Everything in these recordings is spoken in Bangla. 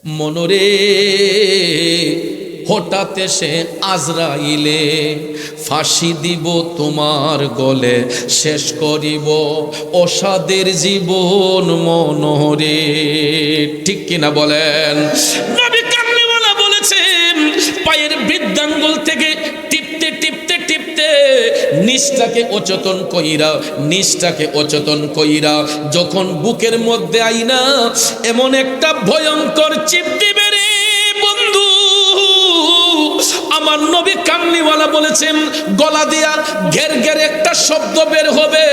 মনরে হঠাৎ এসে আজরাইলে ফাঁসি দিব তোমার গলে, শেষ করিব অসাদের জীবন মনরে। ঠিক কিনা বলেন? নবী কামলিওয়ালা বলেছেন, পায়ের বৃদ্ধাঙ্গুল থেকে টিপতে টিপতে টিপতে নিচটাকে অচেতন কইরা যখন বুকের মধ্যে আইনা এমন একটা ভয়ঙ্কর চিপ দিবে রে বন্ধু, আমার নবী কামলিওয়ালা বলেছেন গলা দিয়া ঘের ঘের একটা শব্দ বের হবে,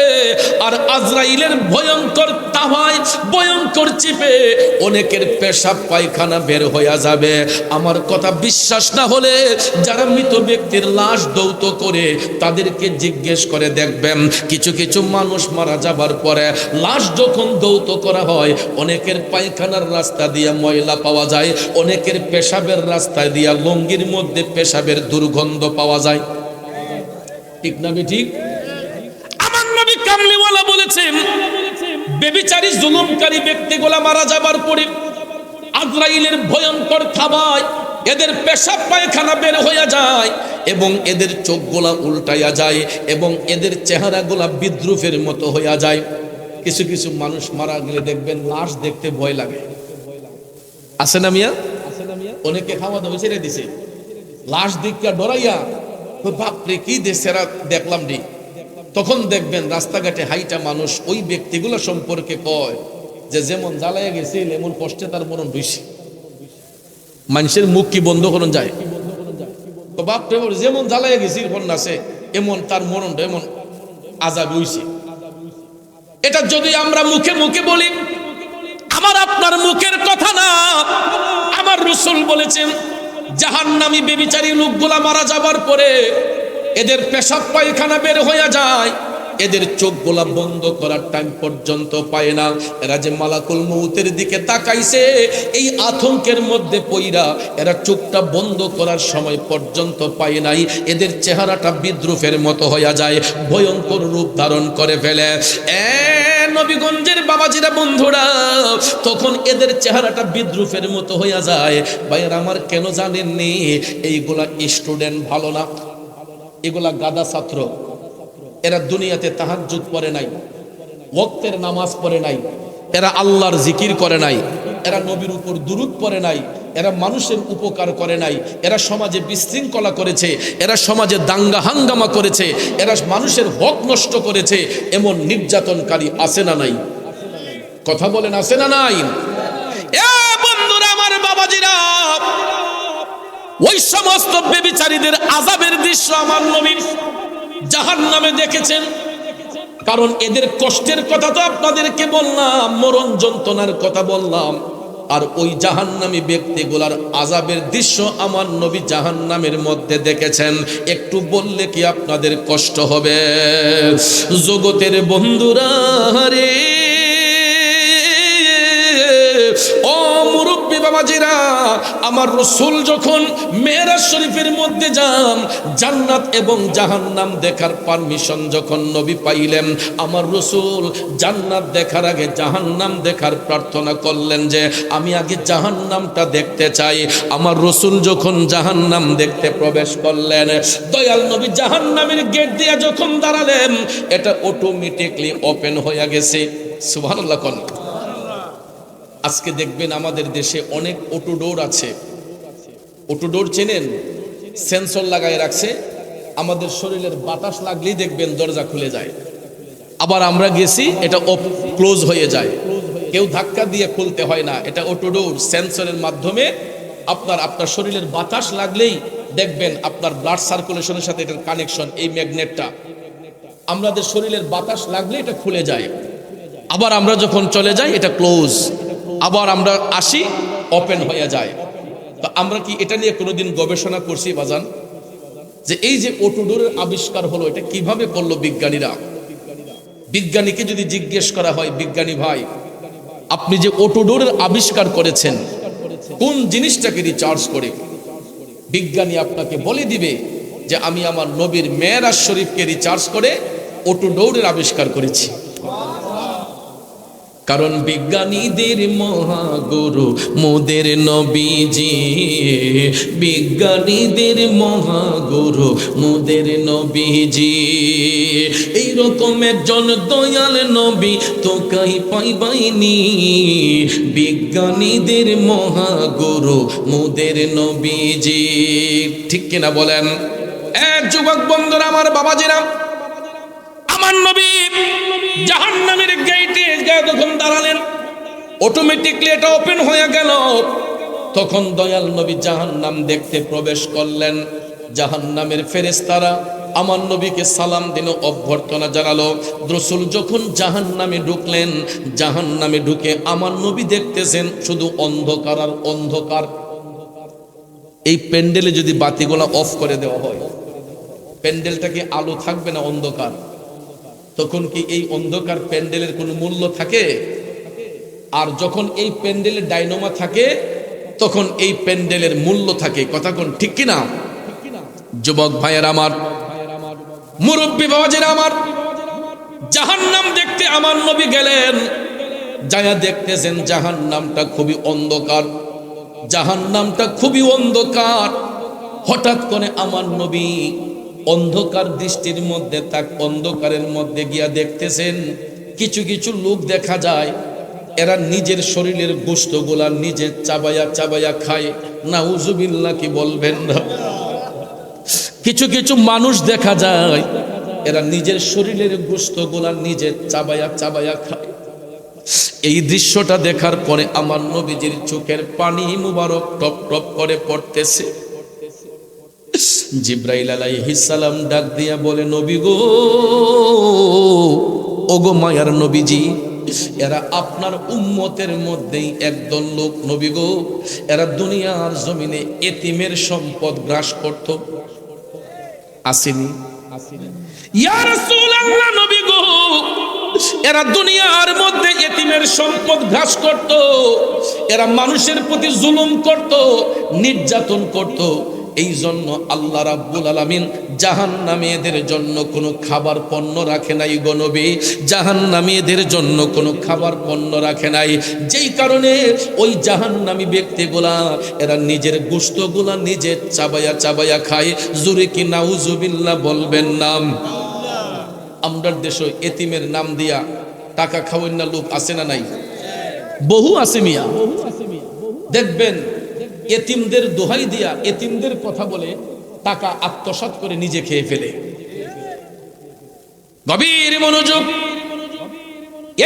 আর আজরাইলের ভয়ঙ্কর তাওয়ায় ভয়ঙ্কর চিপে অনেকের পেশাব পায়খানা বের হয়ে যাবে। আমার কথা বিশ্বাস না হলে যারা মৃত ব্যক্তির লাশ দৌত করে তাদেরকে জিজ্ঞেস করে দেখবেন, কিছু কিছু মানুষ মারা যাবার পরে লাশ যখন দৌত করা হয় অনেকের পায়খানার রাস্তা দিয়ে ময়লা পাওয়া যায়, অনেকের পেশাবের রাস্তা দিয়ে লঙ্গির মধ্যে পেশাবের দুর্গন্ধ পাওয়া যায়। ঠিক না ঠিক? আমার নবী কামলিওয়ালা বলেছেন, বেবিচারী জুলুমকারী ব্যক্তিগুলা মারা যাবার পরে আজরাইলের ভয়ঙ্কর থাবায় এদের পেশাব পায়খানা বের হয়ে যায় এবং এদের চোখগুলা উল্টাইয়া যায় এবং এদের চেহারাগুলা বিদ্রুপের মতো হইয়া যায়। কিছু কিছু মানুষ মারা গেলে দেখবেন লাশ দেখতে ভয় লাগে। আছে না মিয়া? অনেকে খাওয়া দাওয়া ছেড়ে দিছে, লাশ দিকটা ডরাইয়া বাপরে কি দেশেরা দেখলাম রে। তখন দেখবেন রাস্তাঘাটে হাইটা মানুষ ওই ব্যক্তিগুলো সম্পর্কে কয় যে যেমন জ্বালাইয়া গেছে এমন কষ্টে তার মরণ হইছে। মানুষের মুখ কি বন্ধ করুন যায়? তো বাপরে যেমন জ্বালাইয়া গেছে আছে এমন তার মরণটা এমন আযাব হইছে। এটা যদি আমরা মুখে মুখে বলি, আমার আপনার মুখের কথা না, আমার রাসূল বলেছেন জাহান্নামী বেবিচারী লোকগুলা মারা যাবার পরে এদের পেশাব পায়খানা বের হয়ে যায়, এদের চোখগুলা বন্ধ করার টাইম পর্যন্ত পায় না। এরা যে মালাকুল মউতের দিকে তাকাইছে এই আতঙ্কের মধ্যে পইরা এরা চোখটা বন্ধ করার সময় পর্যন্ত পায় নাই। এদের চেহারাটা বিদ্রুপের মতো হয়ে যায়, ভয়ঙ্কর রূপ ধারণ করে ফেলে। নবীগঞ্জের বাবাজিরা বন্ধুরা, তখন এদের চেহারাটা বিদ্রুপের মতো হইয়া যায়। ভাইয়ের আমার কেন জানেননি? এইগুলা স্টুডেন্ট ভালো না, এগুলা গাদা ছাত্র। এরা দুনিয়াতে তাহাজ্জুদ পড়ে নাই, ওয়াক্তের নামাজ পড়ে নাই, এরা আল্লাহর জিকির করে নাই, এরা নবীর উপর দুরূদ পড়ে নাই, এরা মানুষের উপকার করে নাই, এরা সমাজে বিশৃঙ্খলা করেছে, এরা সমাজে দাঙ্গা হাঙ্গামা করেছে, এরা মানুষের হক নষ্ট করেছে। এমন নির্যাতনকারী আছে না নাই? কথা বলেন, আছে না নাই? এ বন্ধুরা আমার, বাবাজিরা, ওই সমস্ত বেবিচারীদের আযাবের দৃশ্য আমার নবী জাহান্নামে দেখেছেন। কারণ এদের কষ্টের কথা তো আপনাদেরকে বললাম, মরণ যন্ত্রণার কথা বললাম, আর ওই জাহান্নামী ব্যক্তিগুলার আযাবের দৃশ্য আমার নবী জাহান্নামের মধ্যে দেখেছেন। একটু বললে কি আপনাদের কষ্ট হবে? জগতের বন্ধুরা রে, ও মুরব্বী বাবাজিরা, আমার রাসূল যখন মেরাজ শরীফের মধ্যে যান, জান্নাত এবং জাহান্নাম দেখার পারমিশন যখন নবী পাইলেন, আমার রাসূল জান্নাত দেখার আগে জাহান্নাম দেখার প্রার্থনা করলেন যে আমি আগে জাহান্নামটা দেখতে চাই। আমার রাসূল যখন জাহান্নাম দেখতে প্রবেশ করলেন, দয়াল নবী জাহান্নামের গেট দিয়ে যখন দাঁড়ালেন, এটা অটোমেটিকলি ওপেন হয়ে গেছে। সুবহানাল্লাহ। আজকে দেখবেন আমাদের দেশে অনেক অটোডোর আছে। অটোডোর চেনেন? সেন্সর লাগায় রাখছে, আমাদের শরীরের বাতাস লাগলেই দেখবেন দরজা খুলে যায়। আবার আমরা গেছি, এটা ক্লোজ হয়ে যায়, কেউ ধাক্কা দিয়ে খুলতে হয় না। এটা অটোডোর সেন্সরের মাধ্যমে আপনার শরীরের বাতাস লাগলেই দেখবেন আপনার ব্লাড সার্কুলেশনের সাথে এটার কানেকশন, এই ম্যাগনেটটা আমাদের শরীরের বাতাস লাগলে এটা খুলে যায়। আবার আমরা যখন চলে যাই এটা ক্লোজ, আবার আমরা আসি ওপেন হয়ে যায়। তো আমরা কি এটা নিয়ে কোনোদিন গবেষণা করছি বাজান, যে এই যে অটোডোরের আবিষ্কার হলো এটা কিভাবে করলো বিজ্ঞানীরা? বিজ্ঞানীকে যদি জিজ্ঞেস করা হয়, বিজ্ঞানী ভাই আপনি যে অটোডোরের আবিষ্কার করেছেন কোন জিনিসটাকে রিচার্জ করে, বিজ্ঞানী আপনাকে বলে দিবে যে আমি আমার নবীর মেরাজ শরীফকে রিচার্জ করে অটোডোরের আবিষ্কার করেছি। কারণ বিজ্ঞানীদের মহাগুরু মোদের নবীজি, বিজ্ঞানীদের মহাগুরু মোদের নবীজি। এই রকম একজন দয়াল নবী তোকাই পাইবাইনি, বিজ্ঞানীদের মহাগুরু মোদের নবীজি। ঠিক কিনা বলেন? এক যুবক বন্ধুরা, আমার বাবাজিরা, আমার নবী জাহান্নামের গেটে যখন দাঁড়ালেন, অটোমেটিকলি এটা ওপেন হয়ে গেল। তখন দয়াল নবী জাহান্নাম দেখতে প্রবেশ করলেন। জাহান্নামের ফেরেশতারা আমার নবীকে সালাম দিল, অভ্যর্থনা জানালো। রাসূল যখন জাহান্নামে ঢুকলেন, জাহান্নামে ঢুকে আমার নবী দেখতেছেন শুধু অন্ধকার আর অন্ধকার। এই প্যান্ডেলে যদি বাতিগুলো অফ করে দেওয়া হয়, প্যান্ডেলটা কি আলো থাকবে না অন্ধকার? তখন কি এই অন্ধকার প্যান্ডেলের কোনো মূল্য থাকে? আর যখন এই প্যান্ডেলের ডাইনামা থাকে, তখন এই প্যান্ডেলের মূল্য থাকে। কথা কোন ঠিক কিনা? যুবক ভাইয়ের আমার, মুরব্বী বাবাজিরা আমার, জাহান্নাম দেখতে আমার নবী গেলেন। যায়া দেখতেছেন জাহান্নামটা খুবই অন্ধকার, জাহান্নামটা খুবই অন্ধকার। হঠাৎ করে আমার নবী অন্ধকার দৃষ্টির মধ্যে অন্ধকারের মধ্যে গিয়া দেখতেছেন কিছু কিছু লোক দেখা যায়, এরা নিজের শরীরের গোশতগুলা নিজে চাবায়া চাবায়া খায়। নাউজুবিল্লাহ, কি বলবেন না? কিছু কিছু মানুষ দেখা যায়, এরা নিজের শরীরের গোশতগুলা নিজে চাবায়া চাবায়া খায়। এই দৃশ্যটা দেখার পরে আমার নবীজির চোখের পানি মুবারক টপ টপ করে পড়তেছে। জিবরাইল আলাইহিস সালাম ডাক দিয়া বলে, নবী গো, ওগো মায়ার নবীজি, এরা আপনার উম্মতের মধ্যেই একদল লোক নবী গো, এরা দুনিয়ার জমিনে এতিমের সম্পদ গ্রাস করত। আসেনি? ইয়া রাসূলুল্লাহ, নবী গো, এরা দুনিয়ার মধ্যে এতিমের সম্পদ গ্রাস করত, এরা মানুষের প্রতি জুলুম করত, নির্যাতন করত। এই জন্য আল্লাহ রাব্বুল আলামিন জাহান্নামীদের জন্য কোনো খাবার পণ্য রাখে নাই গো নবী, জাহান্নামীদের জন্য কোনো খাবার পণ্য রাখে নাই। যেই কারণে ওই জাহান্নামী ব্যক্তিগুলা এরা নিজের গোশতগুলা নিজে চাবায়া চাবায়া খায়। জোরে কি নাউজুবিল্লাহ বলবেন নাম? আমরা দেশে এতিমের নাম দিয়া টাকা খাওয়ান না লোক আছে না নাই? বহু আছে মিয়া। দেখবেন এতিমদের দোহাই দিয়া, এতিমদের কথা বলে টাকা আত্মসাৎ করে নিজে খেয়ে ফেলে। গভীর মনোযোগ।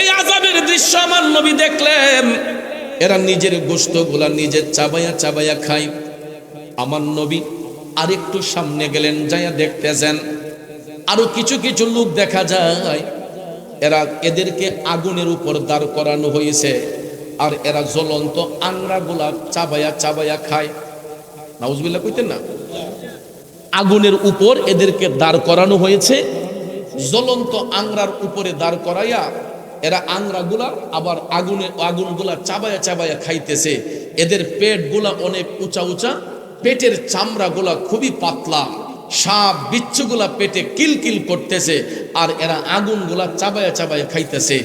এই আযাবের দৃশ্য আমার নবী দেখলেন, এরা নিজের গোশতগুলা নিজে চাবায়া চাবায়া খায়। আমার নবী আরেকটু সামনে গেলেন, যাইয়া দেখতেছেন আরো কিছু কিছু লোক দেখা যায়, এদেরকে আগুনের উপর দাঁড় করানো হয়েছে, আর এরা জ্বলন্ত আংড়াগুলা চাবায়া চাবায়া খায়। নাউজুবিল্লাহ কইতেন না? আগুনের উপর এদেরকে দাঁড় করানো হয়েছে, জ্বলন্ত আংড়ার উপরে দাঁড় করাইয়া এরা আংড়াগুলা আবার আগুনগুলা চাবায়া চাবায়া খাইতেছে। এদের পেটগুলা অনেক উঁচা উঁচা, পেটের চামড়াগুলা খুবই পাতলা, সাপ বিচ্ছুগুলা পেটে কিলকিল করতেছে, আর এরা আগুনগুলা চাবায়া চাবায়া খাইতেছে।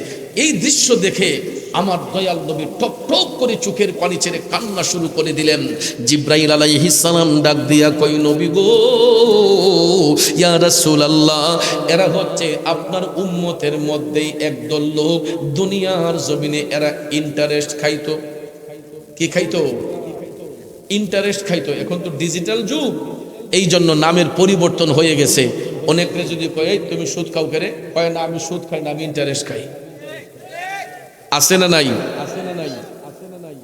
এই দৃশ্য দেখে আমার দয়াল নবী টপ টপ করে চোখের পানি ছেড়ে কান্না শুরু করে দিলেন। জিবরাইল আলাইহিস সালাম ডাক দিয়া কই, নবী গো, ইয়া রাসূলুল্লাহ, এরা হচ্ছে আপনার উম্মতের মধ্যেই একদল লোক, দুনিয়ার জমিনে এরা ইন্টারেস্ট খাইতো। কি খাইতো? ইন্টারেস্ট খাইতো। এখন তো ডিজিটাল যুগ, এই জন্য নামের পরিবর্তন হয়ে গেছে। অনেকে যদি কয় তুমি সুদ খাও করে, কয় না আমি সুদ খাই না, আমি ইন্টারেস্ট খাই। আছে না নাই?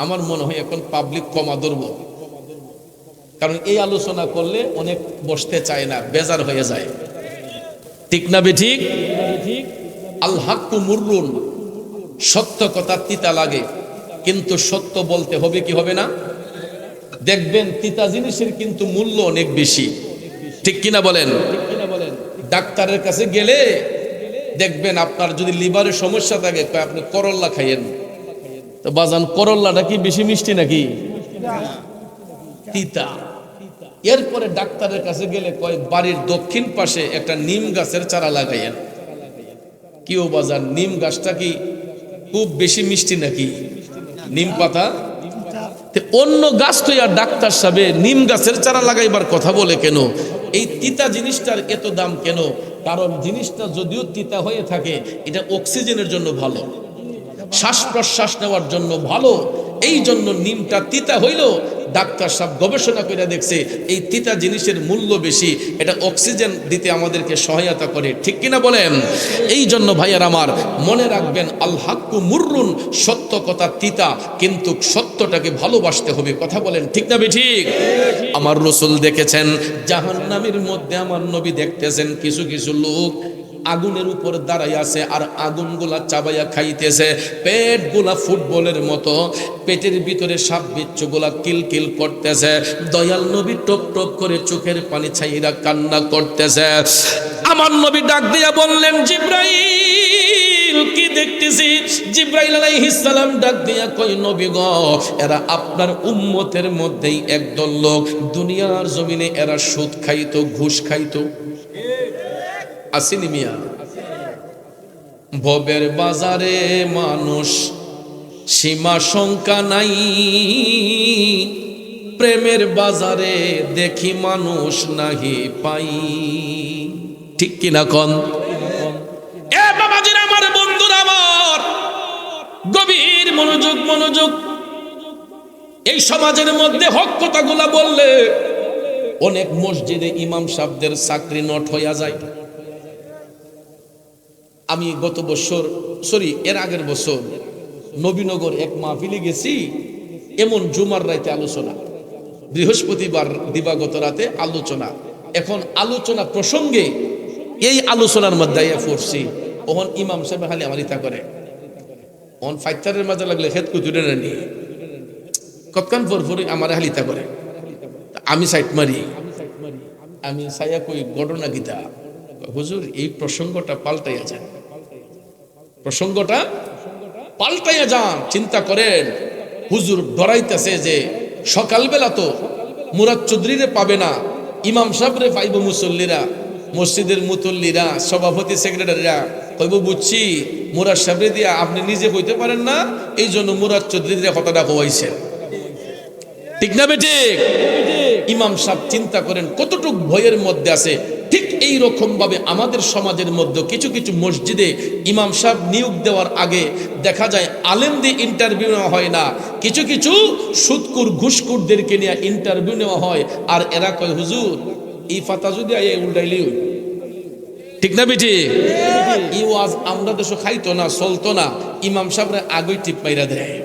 আমার মনে হয় এখন পাবলিক কমা ধরব, কারণ এই আলোচনা করলে অনেক বসতে চায় না, বেজার হয়ে যায়। ঠিক না বেঠিক? আল হাক্কু মুররুন, সত্য কথা তিতা লাগে, কিন্তু সত্য বলতে হবে কি হবে না? দেখবেন তিতা জিনিসের কিন্তু মূল্য অনেক বেশি। ঠিক কিনা বলেন? ডাক্তারের কাছে গেলে দেখবেন আপনার যদি লিভারের সমস্যা থাকে, আপনি করল্লা খাইয়েন। তো বাজান, করল্লাটা কি বেশি মিষ্টি নাকি তিতা? এরপরে ডাক্তারের কাছে গেলে কয় বাড়ির দক্ষিণ পাশে একটা নিম গাছের চারা লাগাইয়েন। কি ও বাজান, নিম গাছটা কি খুব বেশি মিষ্টি নাকি নিম পাতা? অন্য গাছ তো আর ডাক্তার সাহেব নিম গাছের চারা লাগাইবার কথা বলে কেন? এই তিতা জিনিসটার এত দাম কেন? কারণ জিনিসটা যদিও তিতা হয়ে থাকে, এটা অক্সিজেনের জন্য ভালো, শ্বাস প্রশ্বাস নেওয়ার জন্য ভালো। এই জন্য নিমটা তিতা হইল, ডাক্তার সাহেব গবেষণা করে দেখছে এই তিতা জিনিসের মূল্য বেশি, এটা অক্সিজেন দিতে আমাদেরকে সহায়তা করে, ঠিক কিনা বলেন? এই জন্য ভাইয়ার আমার মনে রাখবেন, আল হাক্কু মুররুন, সত্য কথা তিতা, কিন্তু সত্যটাকে ভালোবাসতে হবে। কথা বলেন ঠিক না বেঠিক? আমার রাসূল দেখেছেন জাহান্নামের মধ্যে, আমার নবী দেখতেছেন কিছু কিছু লোক আগুনের উপর দাঁড়াই আছে আর আগুনগুলা চাবাইয়া খাইতেছে, পেটগুলা ফুটবলের মতো, পেটের ভিতরে সাপ বিচ্ছুগুলা কিলকিল করতেছে। দয়াল নবী টপ টপ করে চোখের পানি ছাইরা কান্না করতেছে। আমার নবী ডাক দিয়া বললেন, জিব্রাইল কি দেখতেছি? জিব্রাইল আলাইহিস সালাম ডাক দিয়া কই, নবী গো, এরা আপনার উম্মতের মধ্যেই একদল লোক, দুনিয়ার জমিনে এরা সুদ খাইতো, ঘুষ খাইতো। আসিনি মিয়া? ভবের বাজারে মানুষ সীমা শঙ্কা নাই, প্রেমের বাজারে দেখি মানুষ নাহি পাই, ঠিক কিনা কন? এ বাবাজিরা, আমার বন্ধুরা, আমার গভীর মনোযোগ, মনোযোগ। এই সমাজের মধ্যে হক কথাগুলা বললে অনেক মসজিদে ইমাম সাহেবদের চাকরি নট হইয়া যায়। আমি গত বছর, এর আগের বছর নবীনগর এক মাহফিলে গেছি। এমন জুমার রাতে আলোচনা, বৃহস্পতিবার দিবাগত রাতে আলোচনা। এখন আলোচনা প্রসঙ্গে এই আলোচনার মধ্যে পড়ছি, ওহন ইমাম সাহেব খালি আমার ইতা করে, ওহন ফাইটারের মাঝে লাগলে খেত কুতুরে নানি কতক্ষণ পর আমার হালিতা করে। আমি সাইট মারি, আমি সাইয়া কই ঘটনা গীতা, হুজুর এই প্রসঙ্গটা পাল্টাইয়া যান, প্রসঙ্গটা পাল্টাইয়া যান। চিন্তা করেন, হুজুর ডরাইতেছে যে সকালবেলা তো মুরাদ চৌধুরীরে পাবে না, ইমাম সাহেবরে পাইব মুসল্লিরা, মসজিদের মুতল্লিরা, সভাপতি সেক্রেটারিরা কইব, বুঝছি মুরাদ সাহেবরে দিয়া আপনি নিজে কইতে পারেন না, এই জন্য মুরাদ চৌধুরীরে কথাটা কইছেন, ঠিক না বেঠিক? ইমাম সাহেব চিন্তা করেন কতটুক ভয়ের মধ্যে আছে। ঠিক এই রকম ভাবে আমাদের সমাজের মধ্যে কিছু কিছু মসজিদে ইমাম সাহেব নিয়োগ দেওয়ার আগে দেখা যায় আলেম দিয়ে ইন্টারভিউ নেওয়া হয় না, কিছু কিছু সুদকুর ঘুষকুরদেরকে নিয়ে ইন্টারভিউ নেওয়া হয়। আর এরা কয়, হুজুর এই ফাতা যদি উল্টাইলি, ঠিক না বেটি? এই ওয়াজ আমরা দেশে খাইতো না, চলতো না, ইমাম সাহেবরা আগেই টিপ মাইরা দেয়।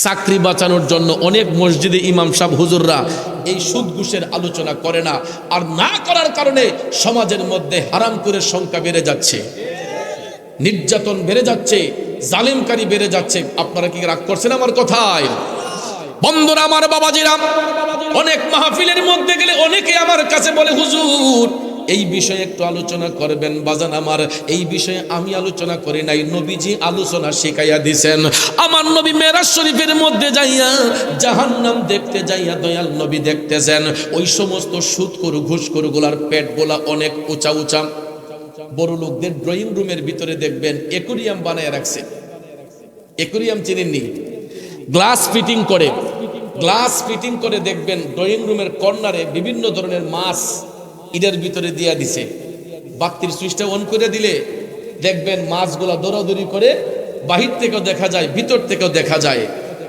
চাকরি বাঁচানোর জন্য অনেক মসজিদে ইমাম সাহেব হুজুররা এই সুদ ঘুষের আলোচনা করে না, আর না করার কারণে সমাজের মধ্যে হারামখোরের সংখ্যা বেড়ে যাচ্ছে, নির্যাতন বেড়ে যাচ্ছে, জালেমকারী বেড়ে যাচ্ছে। আপনারা কি রাগ করছেন আমার কথায়? বন্ধুরা আমার, বাবাজিরা, অনেক মাহফিলের মধ্যে গেলে অনেকে আমার কাছে বলে, হুজুর এই বিষয়ে একটু আলোচনা করবেন। বাজান আমার, এই বিষয়ে আমি আলোচনা করি নাই, নবীজি আলোচনা শিখাইয়া দিছেন। আমার নবী মেরাজ শরীফের মধ্যে যাইয়া জাহান্নাম দেখতে যাইয়া দয়াল নবী দেখতেছেন ওই সমস্ত সুদখোর ঘুষখোর গুলার পেট গোলা অনেক উঁচা উঁচা। বড় লোকদের ড্রয়িং রুমের ভিতরে দেখবেন অ্যাকোয়ারিয়াম বানায় রাখছে। অ্যাকোয়ারিয়াম চিনেননি? গ্লাস ফিটিং করে, গ্লাস ফিটিং করে দেখবেন ড্রয়িং রুমের কর্নারে বিভিন্ন ধরনের মাছ ইটের ভিতরে দিয়া দিছে। বাতির সুইচটা অন করে দিলে দেখবেন মাছগুলা দৌড়াদৌড়ি করে, বাহির থেকেও দেখা যায়, ভিতর থেকেও দেখা যায়।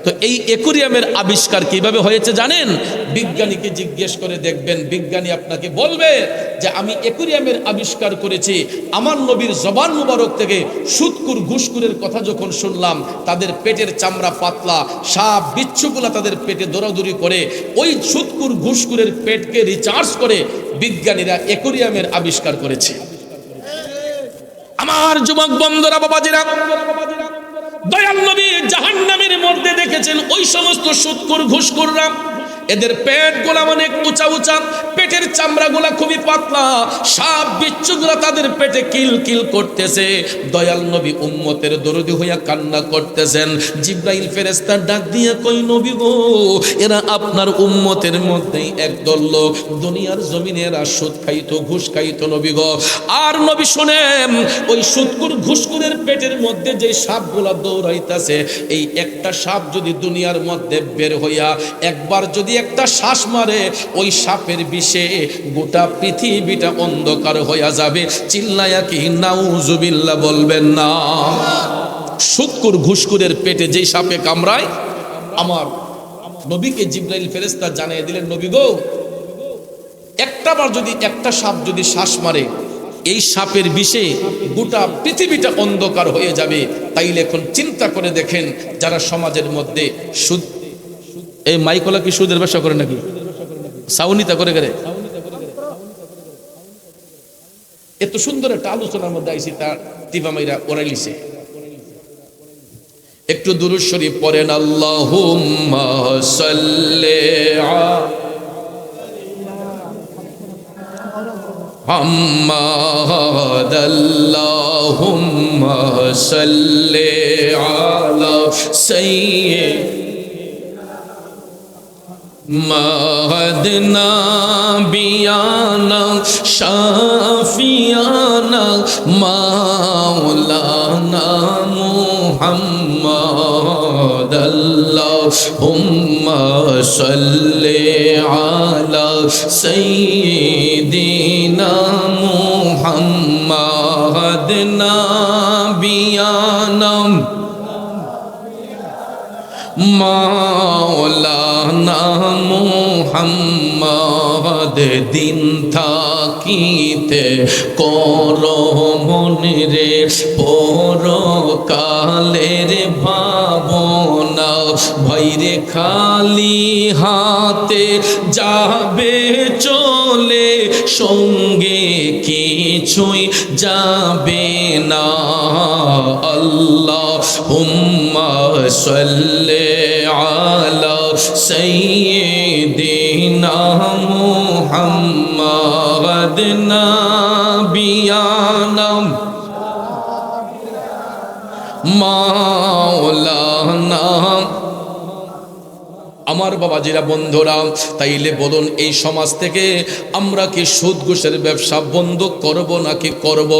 তো এই অ্যাকোয়ারিয়ামের আবিষ্কার কিভাবে হয়েছে জানেন? বিজ্ঞানীকে জিজ্ঞেস করে দেখবেন, বিজ্ঞানী আপনাকে বলবে যে আমি অ্যাকোয়ারিয়ামের আবিষ্কার করেছি। আমার নবীর জবান মুবারক থেকে সুদকুর ঘুষকুরের কথা যখন শুনলাম, তাদের পেটের চামড়া পাতলা, সাপ বিচ্ছুগুলা তাদের পেটে দৌড়াদৌড়ি করে, ওই সুদকুর ঘুষকুরের পেটকে রিচার্জ করে বিজ্ঞানীরা অ্যাকোয়ারিয়ামের আবিষ্কার করেছে। আমার যুবক বন্ধুরা, বাবাজিরা, দয়াল নবী জাহান্নামের মধ্যে দেখেছেন ওই সমস্ত সুদখোর ঘুষখোররা এদের পেট গুলা অনেক উঁচা উঁচা, পেটের চামড়া গুলা খুবই পাতলা, সাপ বিচ্ছু গুলা তাদের পেটে কিল কিল করতেছে। দয়াল নবী উম্মতের দরদি হইয়া কান্না করতেছেন। জিব্রাইল ফেরেশতা ডাক দিয়ে কই নবী গো, এরা আপনার উম্মতের মধ্যেই একদল লোক, দুনিয়ার জমিনে এরা সুদ খাইতো, ঘুষ খাইতো নবী গো। আর নবী শুনেন, ওই সুদকুর ঘুষকুরের পেটের মধ্যে যে সাপগুলা দৌড়াইতেছে, এই একটা সাপ যদি দুনিয়ার মধ্যে বের হইয়া একবার যদি একটা শ্বাস মারে, ওই সাপের বিষে গোটা পৃথিবীটা অন্ধকার হইয়া যাবে। চিল্লায়া কি নাউজুবিল্লাহ বলবেন না? সুদকুর ঘুষকুরের পেটে যেই সাপে কামড়ায়, আমার নবীকে জিব্রাইল ফেরেশতা জানিয়ে দিলেন, নবী গো, একটাবার যদি একটা সাপ যদি শ্বাস মারে, এই সাপের বিষে গোটা পৃথিবীটা অন্ধকার হয়ে যাবে। তাইলে এখন চিন্তা করে দেখেন, যারা সমাজের মধ্যে সুদ, এই মাইকলা কি সুদের ব্যবসা করে নাকি? সাউনিতা করে গেলে এত সুন্দর একটা আলোচনার মধ্যে আইসি, তার টিপা মাইরা ওরাইলিছে। একটু দুরূদ শরীফ পড়েন, আল্লাহুম্মা সাল্লি মুহাম্মাদ, আল্লাহুম্মা সাল্লি আলা সাইয়্যিদিনা বিয়ানা শাফিয়ানা মাওলানা মুহাম্মাদ, আল্লাহুম্মা সাল্লি আলা সাইয়্যিদিনা মুহাম্মাদ নাবিয়ানা মাওলানা মুহাম্মদ। দিন থাকিতে কর মনরে পরকালের ভাবনা, ভাইরে খালি হাতে যাবে চলে, সঙ্গে কিছুই যাবে না। আল্লাহুম্মা সাল্লি আলা সাইয়্যিদিনা মুহাম্মাদ নাবিয়ানা মাওলানা। আমার বাবাজিরা, বন্ধুরা, তাইলে বলুন, এই সমাজ থেকে আমরা কি সুদ ঘুষের ব্যবসা বন্ধ করব নাকি করব?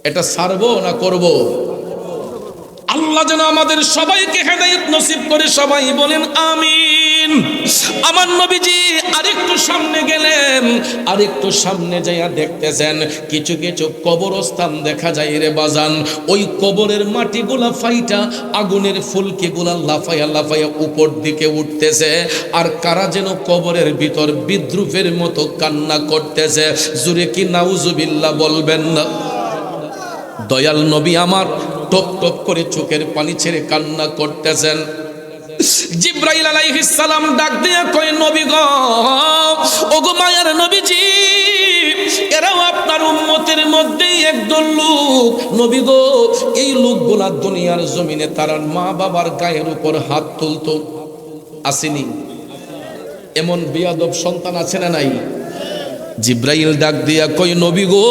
এটা ছাড়বো না করব? আল্লাহ যেন আমাদের সবাইকে হেদায়েত নসিব করে, সবাই বলেন আমিন। আমার নবীজি আরেকটু সামনে গেলেন, আরেকটু সামনে যাইয়া দেখতেছেন কিছু কিছু কবরস্থান দেখা যায় রে বাজান। ওই কবরের মাটিগুলা ফাইটা আগুনের ফুলকিগুলা লাফাইয়া লাফাইয়া উপর দিকে উঠতেছে, আর কারা যেন কবরের ভিতর বিদ্রুপের মতো কান্না করতেছে। জুরে কি নাউজুবিল্লাহ বলবেন না? দয়াল নবী আমার টপ টপ করে চোখের পানি ছেড়ে কান্না করতেছেন। জিব্রাইল আলাইহিস সালাম ডাক দিয়ে কয়, নবী গো, ওগো মায়ার নবীজি, এরাও আপনার উম্মতের মধ্যেই একদল লোক। নবী গো, এই লোকগুলা দুনিয়ার জমিনে তার মা বাবার গায়ের উপর হাত তুলতো, আসেনি? এমন বেয়াদব সন্তান আছে না নাই? জিব্রাইল ডাক দিয়া কই, নবী গো,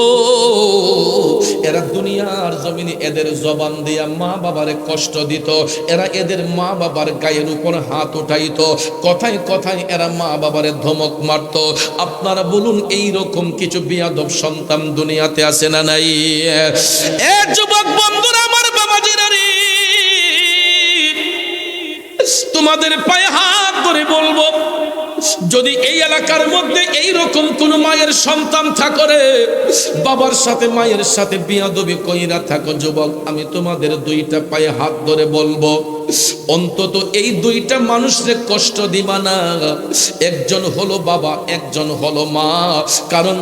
এরা দুনিয়ার জমিনে এদের জবান দিয়া মা বাবারে কষ্ট দিত, এরা এদের মা বাবার গায়ের উপর হাত উঠাইতো, কথায় কথায় এরা মা বাবারে ধমক মারত। আপনারা বলুন, এই রকম কিছু বেয়াদব সন্তান দুনিয়াতে আছে না নাই? এ যুবক বন্ধুরা, আমার বাবাজিরা রে, তোমাদের পায়ে হাত ধরে বলবো, যদি এই এলাকার মধ্যে এই রকম কোন মায়ের সন্তান থাকরে, বাবার সাথে মায়ের সাথে বিয়াদবি কইরা থাকো, যুবক, আমি তোমাদের দুইটা পায়ে হাত ধরে বলবো, অন্তত এই দুইটা মানুষকে কষ্ট দিবা না। একজন হলো বাবা, একজন হলো মা। কারণ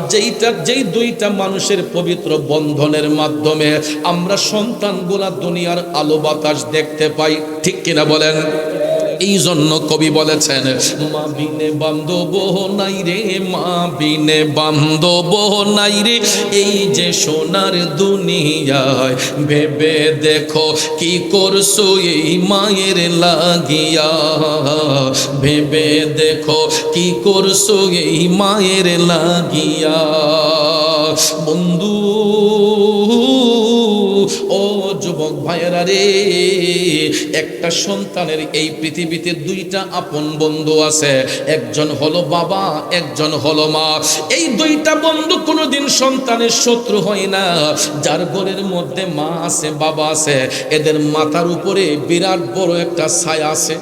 যেই দুইটা মানুষের পবিত্র বন্ধনের মাধ্যমে আমরা সন্তানগুলা দুনিয়ার আলো বাতাস দেখতে পাই, ঠিক কিনা বলেন? এই জন্য কবি বলেছেন, মা বিনে বান্ধব নাই রে, মা বিনে বান্ধব নাই রে, এই যে সোনার দুনিয়ায়, ভেবে দেখো কি করছো এই মায়ের লাগিয়া, ভেবে দেখো কি করছো এই মায়ের লাগিয়া। বন্ধু ও যুবক ভাইয়েরা রে, একটা সন্তানের এই পৃথিবীতে দুইটা আপন বন্ধু আছে, একজন হলো বাবা, একজন হলো মা। এই দুইটা বন্ধু কোনোদিন সন্তানের শত্রু হয় না। যার ঘরের মধ্যে মা আছে, বাবা আছে, এদের মাথার উপরে বিরাট বড় একটা ছায়া আছে।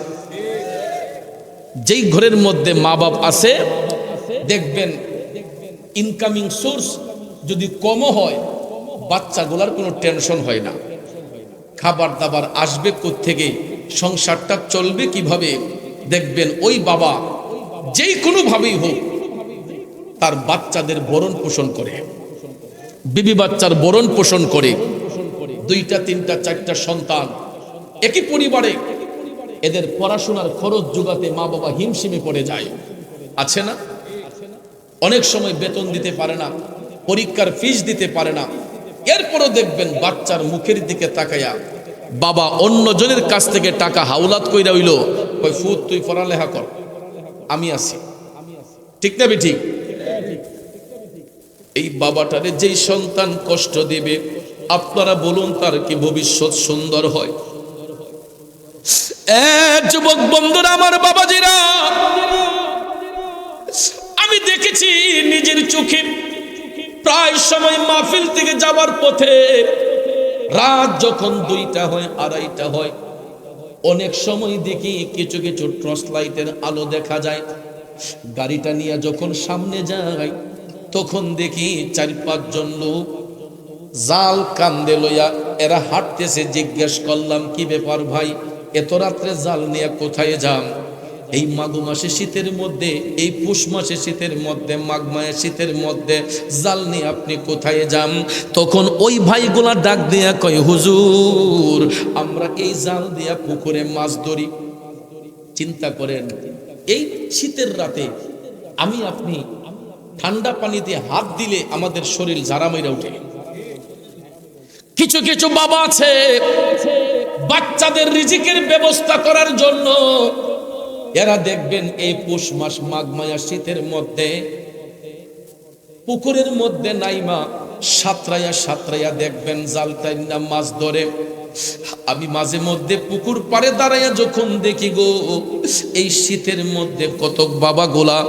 যেই ঘরের মধ্যে মা বাপ আছে, দেখবেন ইনকামিং সোর্স যদি কমও হয়, বাচ্চাগুলার কোনো টেনশন হয় না। খাবার দাবার আসবে কোত্থেকে, সংসারটা চলবে কিভাবে, দেখবেন ওই বাবা যেই কোনো ভাবেই হোক তার বাচ্চাদের ভরণ পোষণ করে, বিবি বাচ্চার ভরণ পোষণ করে। দুইটা তিনটা চারটা সন্তান একই পরিবারে, এদের পড়াশোনার খরচ জোগাতে মা বাবা হিমশিমে পড়ে যায়, আছে না? অনেক সময় বেতন দিতে পারে না, পরীক্ষার ফিস দিতে পারে না। এরপরও দেখবেন বাচ্চার মুখের দিকে তাকায়া বাবা অন্য জনের কাছ থেকে টাকা হাওলাত কইরা হইল, কই ফুত তুই পড়ালেখা কর, আমি আছি। ঠিক না বে ঠিক? এই বাবাটারে যেই সন্তান কষ্ট দিবে, আপনারা বলুন তার কি ভবিষ্যৎ সুন্দর হয়? যুবক বন্ধুরা, আমার বাবাজিরা, আমি দেখেছি নিজের চোখে, প্রায় সময় মাহফিল থেকে যাবার পথে রাত যখন 2টা হয়, 2:30 হয়, অনেক সময় দেখি কিছু কিছু টর্চ লাইটের আলো দেখা যায়। গাড়িটা নিয়ে যখন সামনে যাই, তখন দেখি 4-5 জন লোক জাল কান্দে লইয়া এরা হাঁটতেছে। জিজ্ঞেস করলাম, কি ব্যাপার ভাই, এত রাত্রে জাল নিয়ে কোথায় যান? এই মাঘ মাসে শীতের মধ্যে, এই পুষ মাসে শীতের মধ্যে, মাঘ মাসে শীতের মধ্যে জাল নিয়ে আপনি কোথায় যান? তখন ওই ভাইগুলা ডাক দিয়া কয়, হুজুর আমরা এই জাল দিয়া পুকুরে মাছ ধরি। চিন্তা করেন, এই শীতের রাতে আমি আপনি ঠান্ডা পানিতে হাত দিলে আমাদের শরীর ঝাড়া মেরে ওঠে। কিছু কিছু বাবা আছে, বাচ্চাদের রিজিকের ব্যবস্থা করার জন্য এরা দেখবেন এই পুষ মাস, মাঘ মায়া শীতের মধ্যে পুকুরের মধ্যে নাইমা সাঁতরাইয়া সাঁতরাইয়া দেখবেন জাল টাইনা মাছ ধরে। আমি মাঝে মধ্যে পুকুর পাড়ে দাঁড়াইয়া যখন দেখি গো, এই শীতের মধ্যে কত বাবা গোলা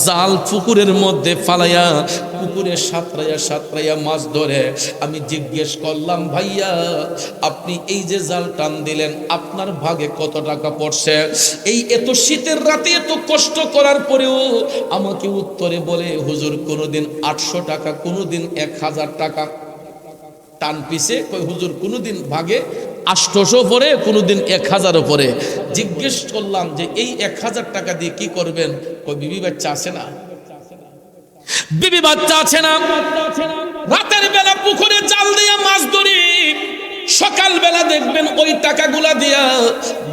জাল পুকুরের মধ্যে ফালাইয়া পুকুরে সাঁতরাইয়া সাঁতরাইয়া মাছ ধরে। আমি জিজ্ঞেস করলাম, ভাইয়া আপনি এই যে জাল টান দিলেন, আপনার ভাগে কত টাকা পড়ছে? এই এত শীতের রাতে এত কষ্ট করার পরেও আমাকে উত্তরে বলে, হুজুর কোনোদিন 800 টাকা, কোনোদিন 1000 টাকা টান পিছে। কই হুজুর কোনোদিন ভাগে 800 পরে, কোনোদিন 1000 পরে। জিজ্ঞেস করলাম যে এই 1000 টাকা দিয়ে কি করবেন? কই বিবি বাচ্চা আছে না, বিবি বাচ্চা আছে না। রাতের বেলা পুকুরে জাল দিয়া মাছ ধরি, সকাল বেলা দেখবেন ওই টাকাগুলা দিয়া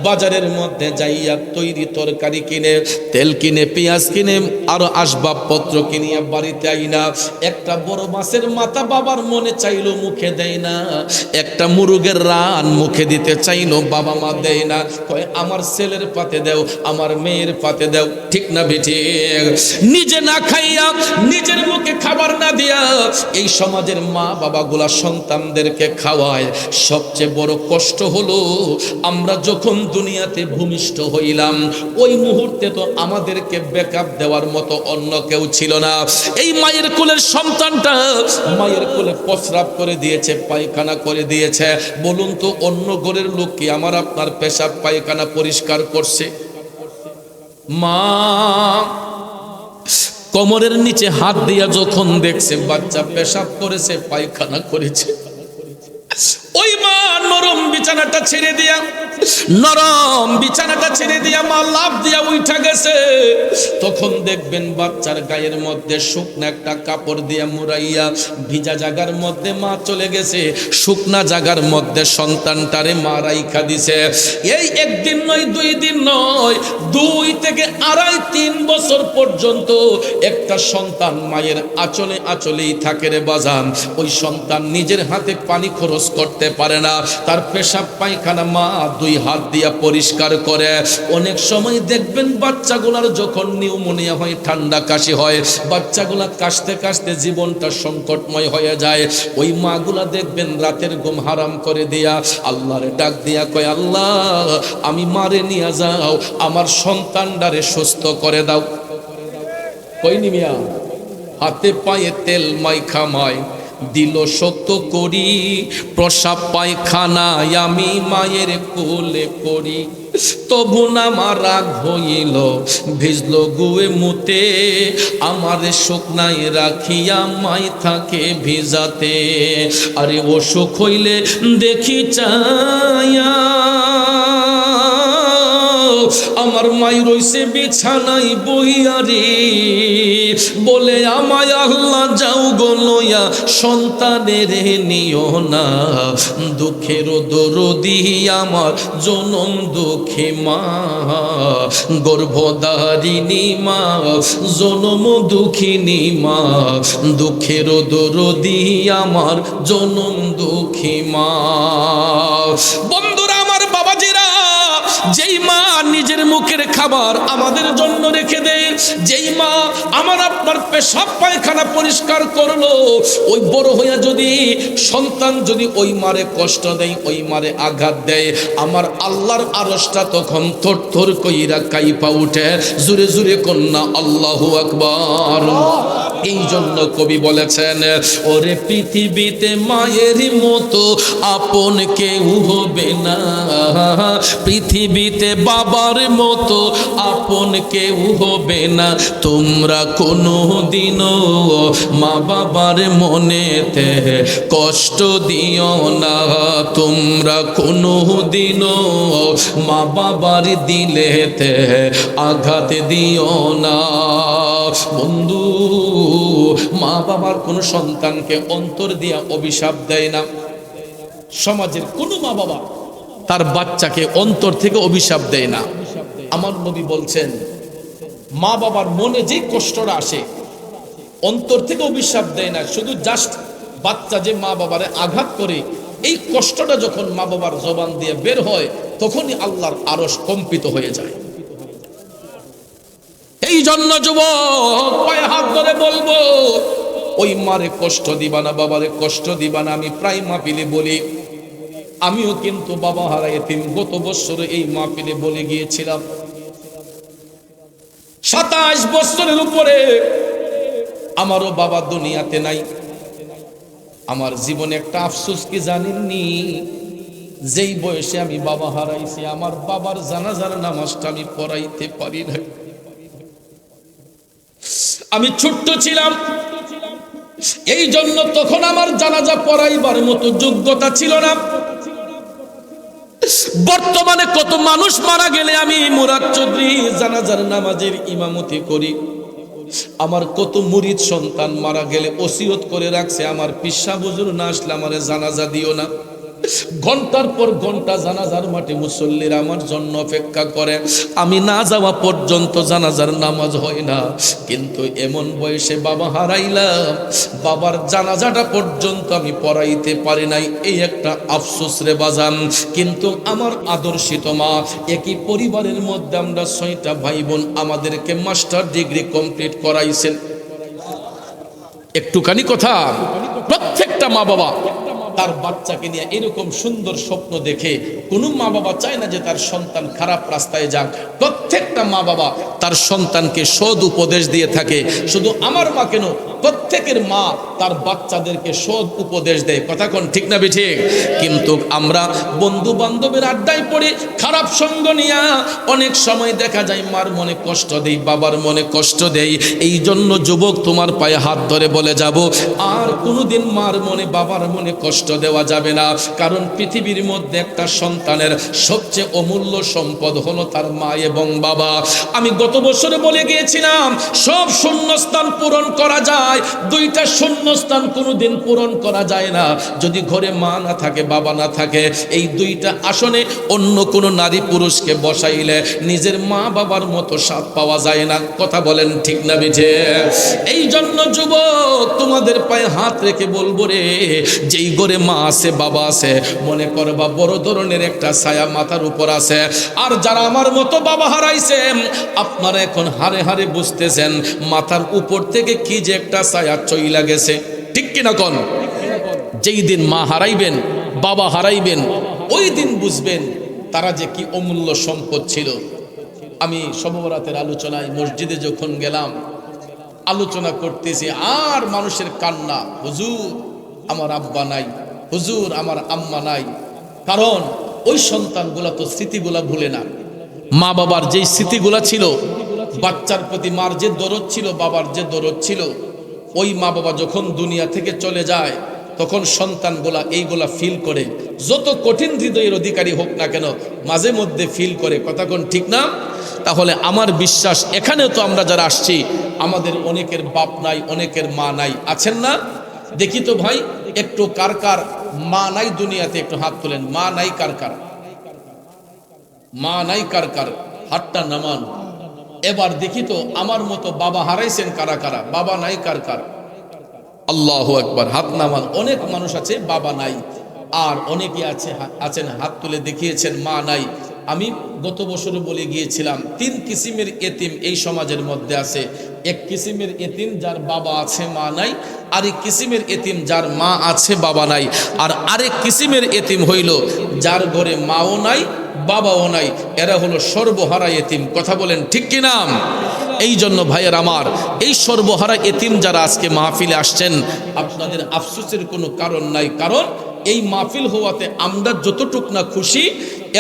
বাজারের মধ্যে যাইয়া তৈরি তরকারি কিনে, তেল কিনে, পেঁয়াজ কিনে, আরো আসবাবপত্র কিনিয়া বাড়িতে আইনা একটা বড় মাছের মাথা বাবার মনে চাইলো, মুখে দেয় না। একটা মুরগের রান মুখে দিতে চাইলো, বাবা মা দেয় না। কয় আমার ছেলের পাতে দাও, আমার মেয়ের পাতে দাও। ঠিক না বেঠিক? নিজে না খাইয়া, নিজের মুখে খাবার না দিয়া এই সমাজের মা বাবাগুলা সন্তানদেরকে খাওয়ায়। সবচেয়ে বড় কষ্ট হলো, আমরা যখন দুনিয়াতে ভূমিষ্ঠ হইলাম, ওই মুহূর্তে তো আমাদেরকে ব্যাকআপ দেওয়ার মতো অন্য কেউ ছিল না। এই মায়ের কোলের সন্তানটা মায়ের কোলে প্রস্রাব করে দিয়েছে, পায়খানা করে দিয়েছে। বলুন তো অন্য ঘরের লোক কি আমার আপনার পেশাব পায়খানা পরিষ্কার করছে? মা কোমরের নিচে হাত দিয়া যখন দেখছে বাচ্চা পেশাব করেছে, পায়খানা করেছে, ওই মা নরম বিছানাটা ছেড়ে দিয়া নরম বিছানাটা ছেড়ে দিয়া মা লাফ দিয়া উঠা গেছে। তখন দেখবেন বাচ্চার গায়ের মধ্যে শুকনা একটা কাপড় দিয়া মুড়াইয়া ভিজা জায়গার মধ্যে মা চলে গেছে, শুকনা জায়গার মধ্যে সন্তানটারে মা রাইখা দিছে। এই একদিন নয়, 2 দিন নয়, 2 থেকে 2.5-3 বছর পর্যন্ত একটা সন্তান মায়ের আঁচলে আঁচলেই থাকে রে বাজান। ওই সন্তান নিজের হাতে পানি খরচ করতে পারে না, তার পেশাব পায়খানা মা 2 হাত দিয়া পরিষ্কার করে। অনেক সময় দেখবেন বাচ্চাগুলার যখন নিউমোনিয়া হয়, ঠান্ডা কাশি হয়, বাচ্চাগুলা কাশতে কাশতে জীবনটা সংকটময় হয়ে যায়। ওই মাগুলা দেখবেন রাতের ঘুম হারাম করে দিয়া আল্লাহরে ডাক দিয়া কয়, আল্লাহ আমি মারে নিয়ে যাও, আমার সন্তানটারে সুস্থ করে দাও। কইনি মিয়া, হাতে পায়ে তেল মাইখা মায় দিল শক্ত করি, প্রসাব পায়খানায় আমি মায়ের কোলে করি, তবু না আমার রাগ হইল, ভিজল গুয়ে মুতে, আমার শুকনায় রাখিয়া মাই থাকে ভিজাতে। আরে অসুখ হইলে দেখি চাইয়া আমার মাই রইছে বিছানায় বইয়া রে, বলে আমায় আল্লাহ যাও গো লইয়া সন্তানের নিও না, দুঃখের দরদি আমার জনম দুঃখী মা, গর্ভধারিণী মা, জনম দুঃখিনী মা, দুঃখের দরদি আমার জনম দুঃখী মা। বন্ধুরা আমার, বাবাজিরা, যেই মা নিজের মুখের খাবার আমাদের জন্য রেখে দেয়, যেই মা আমার আপনার পেশাব পায়খানা পরিষ্কার করলো, ওই বড় হইয়া যদি সন্তান যদি ওই মারে কষ্ট দেয়, ওই মারে আঘাত দেয়, আমার আল্লাহর আরশটা তখন থরথর কইরা কাইপা উঠে। জুরে জুরে কন্যা আল্লাহু আকবার। এই জন্য কবি বলেছেন, ওরে পৃথিবীতে মায়ের মতো আপন কেউ হবে না, পৃথিবীতে বাবার মতো আপন কেউ হবে না, তোমরা কোনো দিনও মা বাবার মনেতে কষ্ট দিও না, তোমরা কোনো দিনও মা বাবার দিলেতে আঘাত দিও না। বন্ধু, মা বাবার কোন সন্তানকে অন্তর দিয়া অভিশাপ দেয় না। সমাজের কোন মা বাবা তার বাচ্চাকে অন্তর থেকে অভিশাপ দেয় না। আমার নবী বলছেন, মা বাবার মনে যে কষ্টটা আসে অন্তর থেকে অভিশাপ দেয় না, শুধু জাস্ট বাচ্চা যে মা বাবারে আঘাত করে, এই কষ্টটা যখন মা বাবার জবান দিয়ে বের হয় তখনই আল্লাহর আরশ কম্পিত হয়ে যায়। এই জন্য যুবক, পায়ে হাত ধরে বলবো, ওই মারে কষ্ট দিবা না, বাবারে কষ্ট দিবা না। আমি প্রায় মাহফিলে বলি, আমিও কিন্তু বাবা হারা এতিম। গত বছর এই মাহফিলে বলে গিয়েছিলাম, 27 বছরের উপরে আমারও বাবা দুনিয়াতে নাই। আমার জীবনে একটা আফসোস কি জানেননি, যেই বয়সে আমি বাবা হারাইছি, আমার বাবার জানাজার নামাজটা আমি পড়াইতে পারি নাই। আমি ছোট্ট ছিলাম, এই জন্য তখন আমার জানাজা পড়াইবার মতো যোগ্যতা ছিল না। বর্তমানে কত মানুষ মারা গেলে আমি মুরাদ চৌধুরী জানাজার নামাজের ইমামতি করি। আমার কত মুরিদ সন্তান মারা গেলে ওসিয়ত করে রাখছে, আমার পিসা হুজুর না আসলে আমারে জানাজা দিও না। ঘন্টার পর ঘন্টা জানাজার মাঠে মুসল্লিরা আমার জন্য অপেক্ষা করে, আমি না যাওয়া পর্যন্ত জানাজার নামাজ হয় না। কিন্তু এমন বয়সে বাবা হারাইলাম, বাবার জানাজাটা পর্যন্ত আমি পড়াইতে পারি নাই, এই একটা আফসোস রে বাজান। কিন্তু আমার আদর্শিত মা, একই পরিবারের মধ্যে আমরা 6টা ভাই বোন, আমাদেরকে মাস্টার ডিগ্রি কমপ্লিট করাইছেন। একটুখানি কথা, প্রত্যেকটা মা বাবা তার বাচ্চাকে নিয়ে এরকম সুন্দর স্বপ্ন দেখে। কোন মা বাবা চায় না যে তার সন্তান খারাপ রাস্তায় যাক। প্রত্যেকটা মা বাবা তার সন্তানকে সৎ উপদেশ দিয়ে থাকে। শুধু আমার মা কেন, প্রত্যেকের মা তার বাচ্চাদেরকে সৎ উপদেশ দেয়, কথা কোন ঠিক না ঠিক? কিন্তু আমরা বন্ধু বান্ধবের আড্ডায় পড়ে খারাপ সঙ্গ নিয়া অনেক সময় দেখা যায় মার মনে কষ্ট দেই, বাবার মনে কষ্ট দেই। এই জন্য যুবক তোমার পায়ে হাত ধরে বলে যাব, আর কোনোদিন মার মনে বাবার মনে কষ্ট দেওয়া যাবে না। কারণ পৃথিবীর মধ্যে একটা সন্তানের সবচেয়ে অমূল্য সম্পদ হলো তার মা এবং বাবা। আমি গত বছরে বলে গিয়েছিলাম সব শূন্যস্থান পূরণ করা যায়, দুইটা শূন্যস্থান কোনোদিন পূরণ করা যায় না। যদি ঘরে মা না থাকে, বাবা না থাকে, এই দুইটা আসনে অন্য কোনো নারী পুরুষকে বসাইলে নিজের মা বাবার মতো স্বাদ পাওয়া যায় না, কথা বলেন ঠিক না বিঠে? এই জন্য যুবক তোমাদের পায়ে হাত রেখে বলবো রে, যেই ঘরে মা আছে বাবা আছে, মনে করবা বড় ধরনের একটা ছায়া মাথার উপর আছে। আর যারা আমার মতো বাবা হারাইছে, আপনারা এখন হারে হারে বুঝতেছেন মাথার উপর থেকে কি যে একটা ছায়া চইলা গেছে, ঠিক কিনা কোন? যেই দিন মা হারাইবেন, বাবা হারাইবেন, ওই দিন বুঝবেন তারা যে কি অমূল্য সম্পদ ছিল। আমি শবে-বরাতের আলোচনায় মসজিদে যখন গেলাম, আলোচনা করতেছি, আর মানুষের কান্না, হুজুর আমার আব্বা নাই, হুজুর আমার আম্মা নাই। কারণ ওই সন্তানগুলা তো স্মৃতিগুলা ভুলে না। মা বাবার যেই স্মৃতিগুলা ছিল, বাচ্চার প্রতি মার যে দরদ ছিল, বাবার যে দরদ ছিল, ওই মা বাবা যখন দুনিয়া থেকে চলে যায় তখন সন্তানগুলা এইগুলা ফিল করে। যত কঠিন হৃদয়ের অধিকারী হোক না কেন, মাঝে মধ্যে ফিল করে, কথা কোন ঠিক না? তাহলে আমার বিশ্বাস এখানেও তো আমরা যারা আসছি, আমাদের অনেকের বাপ নাই, অনেকের মা নাই, আছেন না? দেখি তো ভাই, একটু কার কার মা নাই দুনিয়াতে, একটু হাত তোলেন। মা নাই কার কার? মা নাই কার কার? হাতটা নামান। এবার দেখি তো আমার মতো বাবা হারাইছেন কারা কারা? বাবা নাই কার কার? আল্লাহু আকবার, হাত নামান। অনেক মানুষ আছে বাবা নাই, আর অনেকে আছেন হাত তুলে দেখিয়েছেন মা নাই। আমি গত বছরে বলে গিয়েছিলাম 3 কিসিমের এতিম এই সমাজের মধ্যে আছে। এক কিসিমের এতিম যার বাবা আছে মা নাই, আরেক কিসিমের এতিম যার মা আছে বাবা নাই, আর আরেক কিসিমের এতিম হইল যার ঘরে মাও নাই বাবাও নাই। এরা হলো সর্বহারা এতিম, কথা বলেন ঠিক কি না? এই জন্য ভাইয়ের আমার, এই সর্বহারা এতিম যারা আজকে মাহফিলে আসছেন, আপনাদের আফসোসের কোনো কারণ নাই। কারণ এই মাহফিল হওয়াতে আমরা যতটুক না খুশি,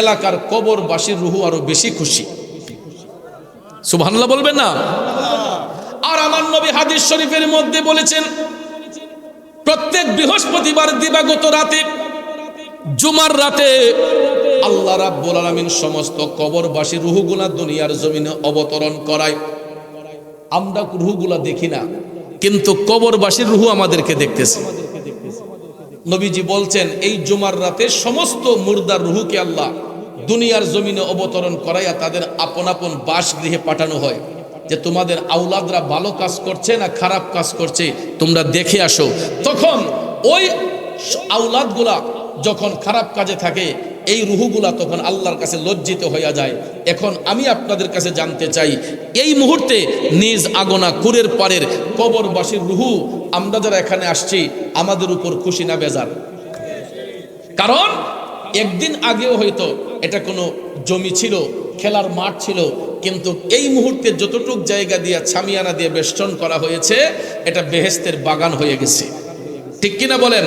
এলাকার কবরবাসীর রুহু আরো বেশি খুশি। সুবহানাল্লাহ বলবেন না? আর আমার নবী হাদিস শরীফের মধ্যে বলেছেন, প্রত্যেক বৃহস্পতিবার দিবাগত রাতে, জুমার রাতে আল্লাহ রাব্বুল আলামিন সমস্ত কবরবাসীর রুহগুলা দুনিয়ার জমিনে অবতরণ করায়। আমরা রুহগুলা দেখি না, কিন্তু কবরবাসীর রুহু আমাদেরকে দেখতেছে। নবীজি বলছেন, এই জুমার রাতে সমস্ত মুর্দার রুহুকে আল্লাহ দুনিয়ার জমিনে অবতরণ করাইয়া তাদের আপন আপন বাসগৃহে পাঠানো হয়, যে তোমাদের আওলাদরা ভালো কাজ করছে না খারাপ কাজ করছে, তোমরা দেখে আসো। তখন ওই আওলাদগুলা যখন খারাপ কাজে থাকে, এই রুহুগুলা তখন আল্লাহর কাছে লজ্জিত হইয়া যায়। এখন আমি আপনাদের কাছে জানতে চাই, এই মুহূর্তে নিজ আগনা কুরের পারের কবরবাসীর রুহু, আমরা যারা এখানে আসছি, আমাদের উপর খুশি না বেজার? কারণ একদিন আগেও হয়তো এটা কোনো জমি ছিল, খেলার মাঠ ছিল, কিন্তু এই মুহূর্তে যতটুক জায়গা দিয়ে ছামিয়ানা দিয়ে বেষ্টন করা হয়েছে, এটা বেহেশতের বাগান হয়ে গেছে, ঠিক কিনা বলেন?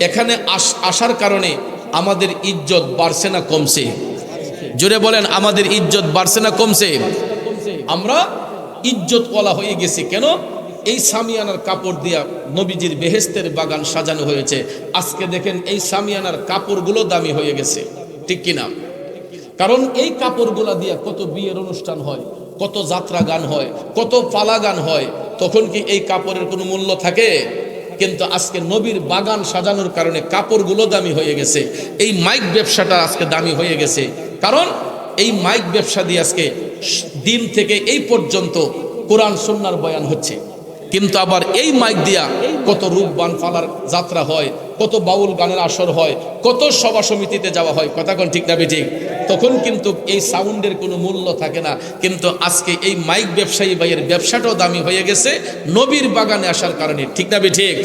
এখানে আসার কারণে আমাদের ইজ্জত বাড়ছে না কমছে? জোরে বলেন, আমাদের ইজ্জত বাড়ছে না কমছে? আমরা ইজ্জতওয়ালা হয়ে গেছি কেন? এই সামিয়ানার কাপড় দিয়া নবীজির বেহেশতের বাগান সাজানো হয়েছে। আজকে দেখেন এই সামিয়ানার কাপড়গুলো দামি হয়ে গেছে, ঠিক কিনা? কারণ এই কাপড়গুলা দিয়া কত বিয়ের অনুষ্ঠান হয়, কত যাত্রা গান হয়, কত পালা গান হয়, তখন কি এই কাপড়ের কোনো মূল্য থাকে? কিন্তু আজকে নবীর বাগান সাজানোর কারণে কাপড়গুলো দামি হয়ে গেছে। এই মাইক ব্যবসাটা আজকে দামি হয়ে গেছে, কারণ এই মাইক ব্যবসা দিয়ে আজকে দিন থেকে এই পর্যন্ত কোরআন সুন্নাহর বয়ান হচ্ছে। কিন্তু আবার এই মাইক দিয়া কত রূপবান ফালার যাত্রা হয়, কত বাউল গানের আসর হয়, কত সভা সমিতিতে যাওয়া হয়, কথা কোন ঠিক না বেঠিক? তখন কিন্তু এই সাউন্ডের কোনো মূল্য থাকে না। কিন্তু আজকে এই মাইক ব্যবসায়ী ভাইয়ের ব্যবসাটাও দামি হয়ে গেছে নবীর বাগানে আসার কারণে, ঠিক না বেঠিক?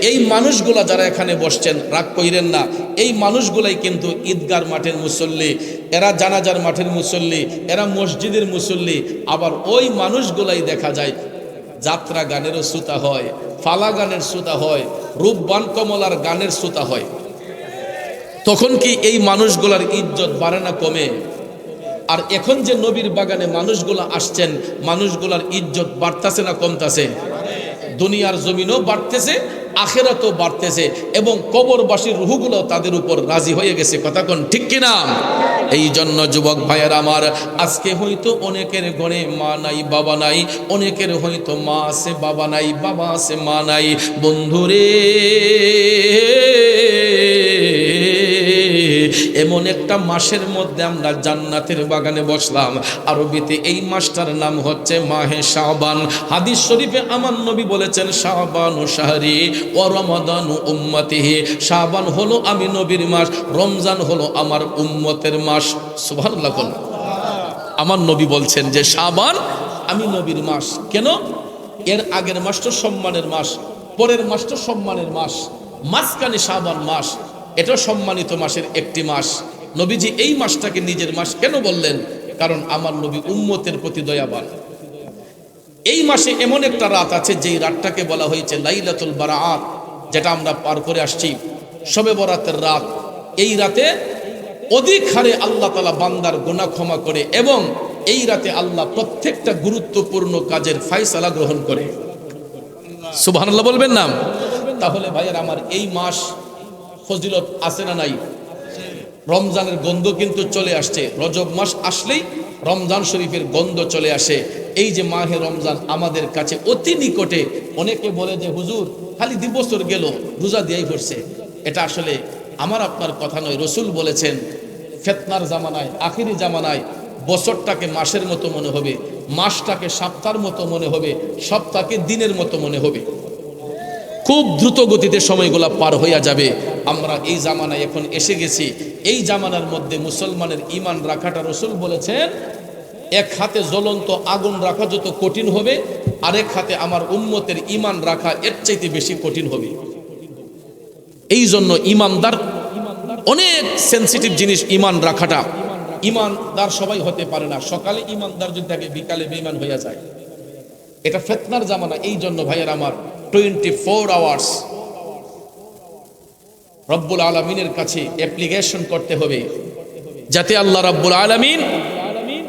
এই মানুষগুলা যারা এখানে বসছেন, রাগ কইরেন না, এই মানুষগুলাই কিন্তু ঈদগার মাঠের মুসল্লি, এরা জানাজার মাঠের মুসল্লি, এরা মসজিদের মুসল্লি। আবার ওই মানুষগুলাই দেখা যায় যাত্রা গানেরও শ্রোতা হয়, ফালা গানের শ্রোতা হয়, রূপবান কমলার গানের শ্রোতা হয়, তখন কি এই মানুষগুলার ইজ্জত বাড়ে না কমে? আর এখন যে নবীর বাগানে মানুষগুলা আসছেন, মানুষগুলার ইজ্জত বাড়তেছে না কমতেছে? দুনিয়ার জমিনও বাড়তেছে, আখেরাতও বাড়তেছে, এবং কবরবাসীর রুহগুলো তাদের উপর রাজি হয়ে গেছে। কথা কোন ঠিক কিনা? এই জন্য যুবক ভাইয়ের আমার, আজকে হয়তো অনেকের ঘরে মা নাই বাবা নাই, অনেকের হয়তো মা আছে বাবা নাই, বাবা আছে মা নাই। বন্ধুরে, এমন একটা মাসের মধ্যে আমরা জান্নাতের বাগানে বসলাম। আরবিতে এই মাসটার নাম হচ্ছে মাহে শাবান। হাদিস শরীফে আমার নবী বলেছেন, শাবানু শাহরি ওয়া রমাদানু উম্মতিহি। শাবান হলো আমি নবীর মাস, রমজান হলো আমার উম্মতের মাস। সুবহানাল্লাহ। আমার নবী বলছেন যে শাবান আমি নবীর মাস। কেন? এর আগের মাসটা সম্মানের মাস, পরের মাসটা সম্মানের মাস, মাঝখানে শাবান মাস, এটা সম্মানিত মাসের একটি মাস। নবীজি এই মাসটাকে নিজের মাস কেন বললেন? কারণ আমার নবী উম্মতের প্রতি দয়াবান। এই মাসে এমন একটা রাত আছে যেই রাতটাকে বলা হয়েছে লাইলাতুল বারাআত, যেটা আমরা পার করে আসছি, শবে বরাতের রাত। এই রাতে অধিক হারে আল্লাহ তাআলা বান্দার গুনাহ ক্ষমা করে, এবং এই রাতে আল্লাহ প্রত্যেকটা গুরুত্বপূর্ণ কাজের ফয়সালা গ্রহণ করে। সুবহানাল্লাহ বলবেন না? তাহলে ভাইয়ের আমার, এই মাস ফজিলত আছে না নাই? রমজানের গন্ধ কিন্তু চলে আসছে। রজব মাস আসলেই রমজান শরীফের গন্ধ চলে আসে। এই যে মাহে রমজান আমাদের কাছে অতি নিকটে। অনেকে বলে যে হুজুর খালি 2 বছর গেল, রোজা দিয়েই পড়ছে। এটা আসলে আমার আপনার কথা নয়। রসুল বলেছেন, ফিতনার জামানায়, আখিরি জামানায় বছরটাকে মাসের মতো মনে হবে, মাসটাকে সপ্তাহের মতো মনে হবে, সপ্তাহকে দিনের মতো মনে হবে। খুব দ্রুত গতিতে সময়গুলো পার হইয়া যাবে। আমরা এই জামানায় এখন এসে গেছি। এই জামানার মধ্যে মুসলমানের ঈমান রাখাটা, রসুল বলেছেন, এক হাতে জ্বলন্ত আগুন রাখা যত কঠিন হবে, আরেক হাতে আমার উম্মতের ঈমান রাখা এর চাইতে বেশি কঠিন হবে। এই জন্য ঈমানদার অনেক সেনসিটিভ জিনিস ঈমান রাখাটা। ঈমানদার সবাই হতে পারে না। সকালে ঈমানদার যদি থাকে, বিকালে বেঈমান হইয়া যায়। এটা ফিতনার জামানা। এই জন্য ভাইয়ের আমার, 24 আওয়ার্স রব্বুল আলামিনের কাছে অ্যাপ্লিকেশন করতে হবে, যাতে আল্লাহ রব্বুল আলামিন